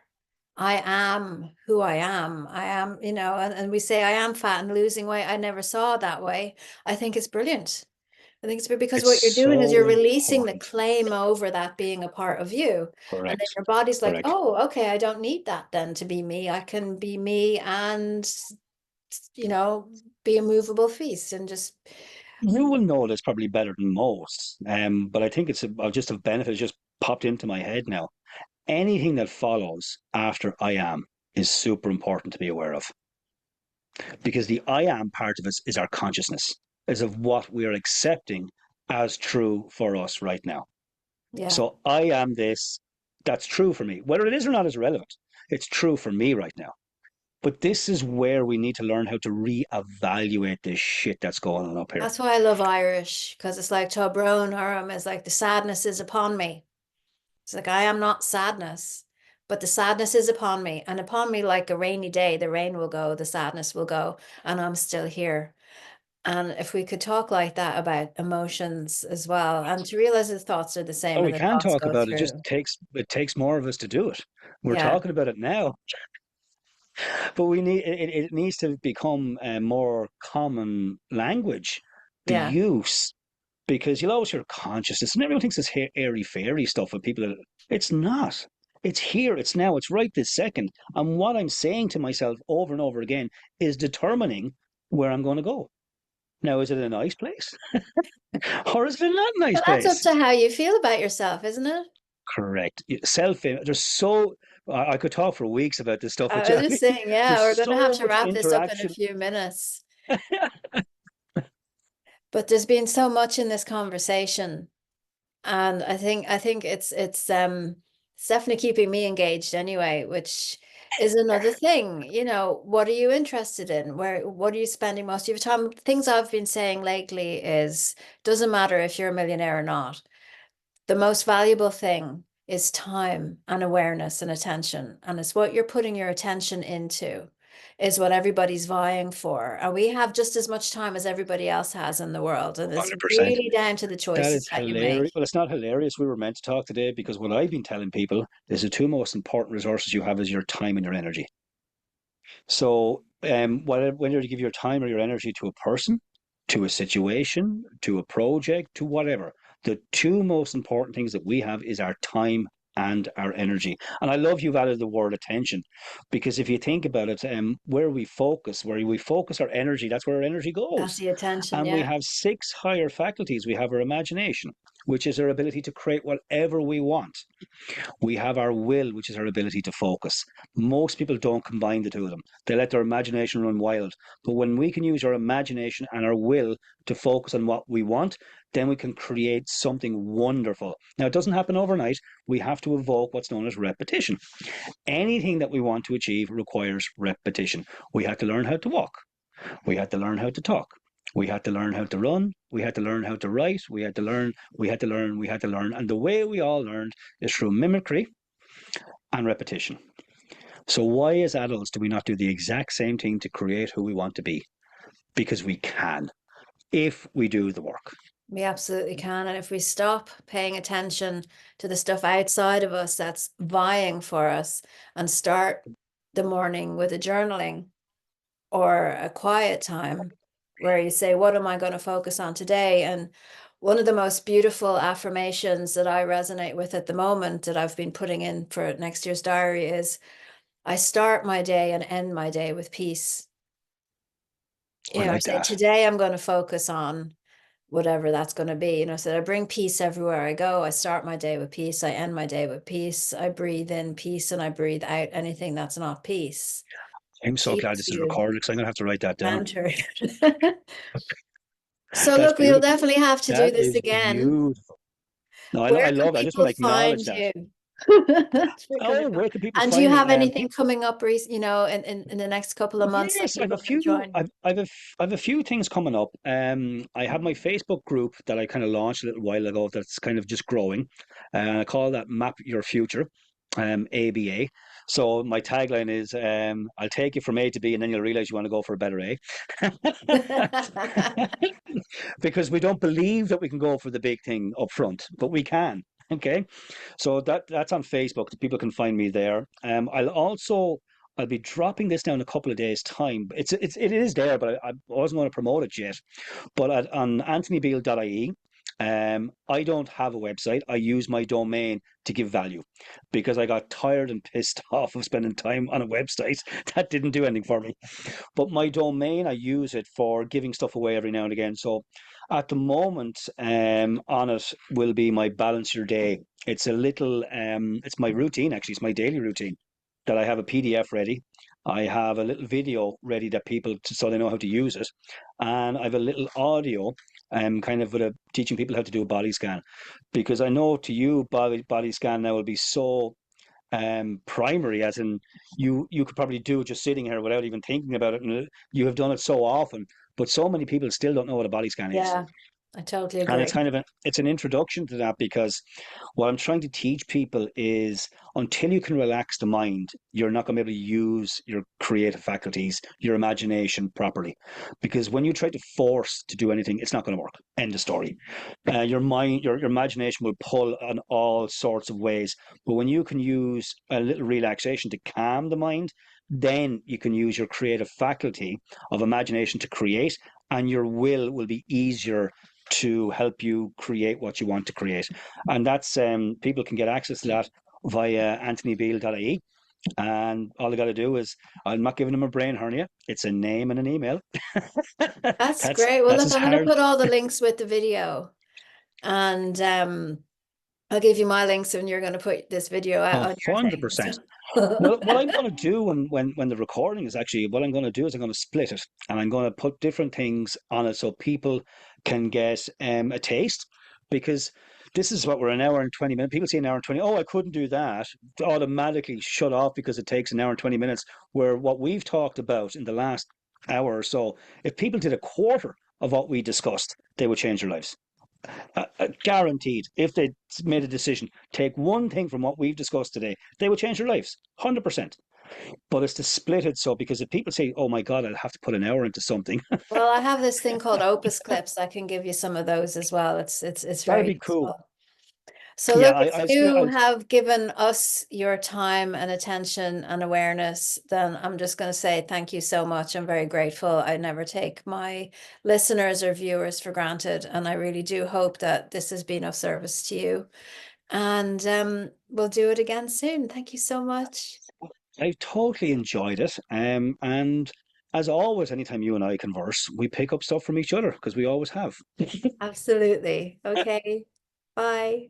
I am who I am. I am, and we say I am fat and losing weight. I never saw it that way. I think it's brilliant. I think it's because It's what you're doing is you're so releasing the important. claim over that being a part of you. And then Correct. your body's like, Correct. oh, okay, I don't need that then to be me. I can be me and, you know, be a movable feast and just, You will know this probably better than most. But I think just a benefit just popped into my head now. Anything that follows after I am is super important to be aware of, because the I am part of us is our consciousness, is of what we are accepting as true for us right now. yeah. So I am this, that's true for me. Whether it is or not is irrelevant. It's true for me right now. But this is where we need to learn how to reevaluate this shit that's going on up here. That's why I love Irish, because it's like Toblerone Harum is like the sadness is upon me. It's like I am not sadness, but the sadness is upon me, and upon me like a rainy day, the rain will go, the sadness will go, and I'm still here. And if we could talk like that about emotions as well, and to realize the thoughts are the Oh, same and we the can thoughts talk go about it. Just through. takes more of us to do it. We're Yeah, talking about it now, but it needs to become a more common language, the yeah. use, because you'll always hear consciousness, and everyone thinks it's airy fairy stuff. With people, it's not. It's here. It's now. It's right this second. And what I'm saying to myself over and over again is determining where I'm going to go. Now, is it a nice place, or is it not a nice Well, that's up place? to how you feel about yourself, isn't it? Correct. Self image. There's so I could talk for weeks about this stuff with I was just Jackie. saying, yeah, There's we're going to have so to much wrap this up in a interaction. few minutes. But there's been so much in this conversation. And I think it's definitely keeping me engaged anyway, which is another thing. What are you interested in? What are you spending most of your time? Things I've been saying lately is doesn't matter if you're a millionaire or not. The most valuable thing is time and awareness and attention. And it's what you're putting your attention into is what everybody's vying for. And we have just as much time as everybody else has in the world. And it's 100%. really down to the That choices is that you make. hilarious. Well, it's not hilarious. We were meant to talk today because what I've been telling people is the two most important resources you have is your time and your energy. So, whether you give your time or your energy to a person, to a situation, to a project, to whatever, the two most important things that we have is our time and our energy. And I love you've added the word attention, because if you think about it, where we focus our energy, that's where our energy That's goes. the attention, And we yeah. have six higher faculties. We have our imagination, which is our ability to create whatever we want. We have our will, which is our ability to focus. Most people don't combine the two of them. They let their imagination run wild. But when we can use our imagination and our will to focus on what we want, then we can create something wonderful. Now, it doesn't happen overnight. We have to evoke what's known as repetition. Anything that we want to achieve requires repetition. We have to learn how to walk. We had to learn how to talk. We had to learn how to run. We had to learn how to write. We had to learn. We had to learn. We had to learn. And the way we all learned is through mimicry and repetition. So, why, as adults, do we not do the exact same thing to create who we want to be? Because we can, if we do the work. We absolutely can. And if we stop paying attention to the stuff outside of us that's vying for us and start the morning with a journaling or a quiet time where you say, what am I going to focus on today? And one of the most beautiful affirmations that I resonate with at the moment that I've been putting in for next year's diary is I start my day and end my day with peace. I I like say, that. today I'm going to focus on whatever that's going to be. So I bring peace everywhere I go. I start my day with peace. I end my day with peace. I breathe in peace and I breathe out anything that's not peace. I'm so glad Keeps this is you recorded because I'm going to have to write that down. centered. So That's look, we'll beautiful. definitely have to do That this is again. beautiful. No, Where I can love it. I just want people to acknowledge find that. you? For coming Oh, up. where can people And do you find me? have anything coming up, in the next couple of months that Yes, people can join? I've a few things coming up. I have my Facebook group that I kind of launched a little while ago. That's kind of just growing, and I call that Map Your Future, ABA. So my tagline is, "I'll take you from A to B, and then you'll realize you want to go for a better A," because we don't believe that we can go for the big thing up front, but we can. Okay, so that's on Facebook. People can find me there. I'll be dropping this down a couple of days' time. It is there, but I wasn't going to promote it yet. But on anthonybeale.ie, I don't have a website. I use my domain to give value because I got tired and pissed off of spending time on a website that didn't do anything for me. But my domain, I use it for giving stuff away every now and again. So at the moment, on it will be my balance your day. It's a little, it's my routine actually. It's my daily routine that I have a PDF ready. I have a little video ready that so they know how to use it, and I have a little audio, kind of with teaching people how to do a body scan, because I know to you body scan now will be so primary, as in you could probably do it just sitting here without even thinking about it, and you have done it so often, but so many people still don't know what a body scan is. Yeah, I totally And it's agree. kind of it's an introduction to that, because what I'm trying to teach people is, until you can relax the mind, you're not going to be able to use your creative faculties, your imagination properly. Because when you try to force to do anything, it's not going to work. End of story. Your mind, your imagination will pull on all sorts of ways. But when you can use a little relaxation to calm the mind, then you can use your creative faculty of imagination to create, and your will be easier to help you create what you want to create. And that's people can get access to that via anthonybeale.ie. And all I got to do is, I'm not giving them a brain hernia. It's a name and an email. That's that's great. Well, that's look, as I'm going to hard. put all the links with the video, and I'll give you my links, and you're going to put this video out Oh, on your thing. 100%. Well, what I'm going to do when the recording is actually, what I'm going to do is I'm going to split it, and I'm going to put different things on it so people can get a taste, because this is what we're an hour and 20 minutes. People say an hour and 20. Oh, I couldn't do that. Automatically shut off because it takes an hour and 20 minutes. Where what we've talked about in the last hour or so, if people did a quarter of what we discussed, they would change their lives. Guaranteed. If they made a decision, take one thing from what we've discussed today, they would change their lives, 100%. But it's to split it, so because if people say, "Oh my God, I'll have to put an hour into something," Well, I have this thing called Opus Clips. I can give you some of those as well. It's that'd very be cool. useful. So Yeah, look, if I split. you have given us your time and attention and awareness, then I'm just going to say thank you so much. I'm very grateful. I never take my listeners or viewers for granted, and I really do hope that this has been of service to you. And we'll do it again soon. Thank you so much. I totally enjoyed it. And as always, anytime you and I converse, we pick up stuff from each other because we always have. Absolutely. Okay. Bye.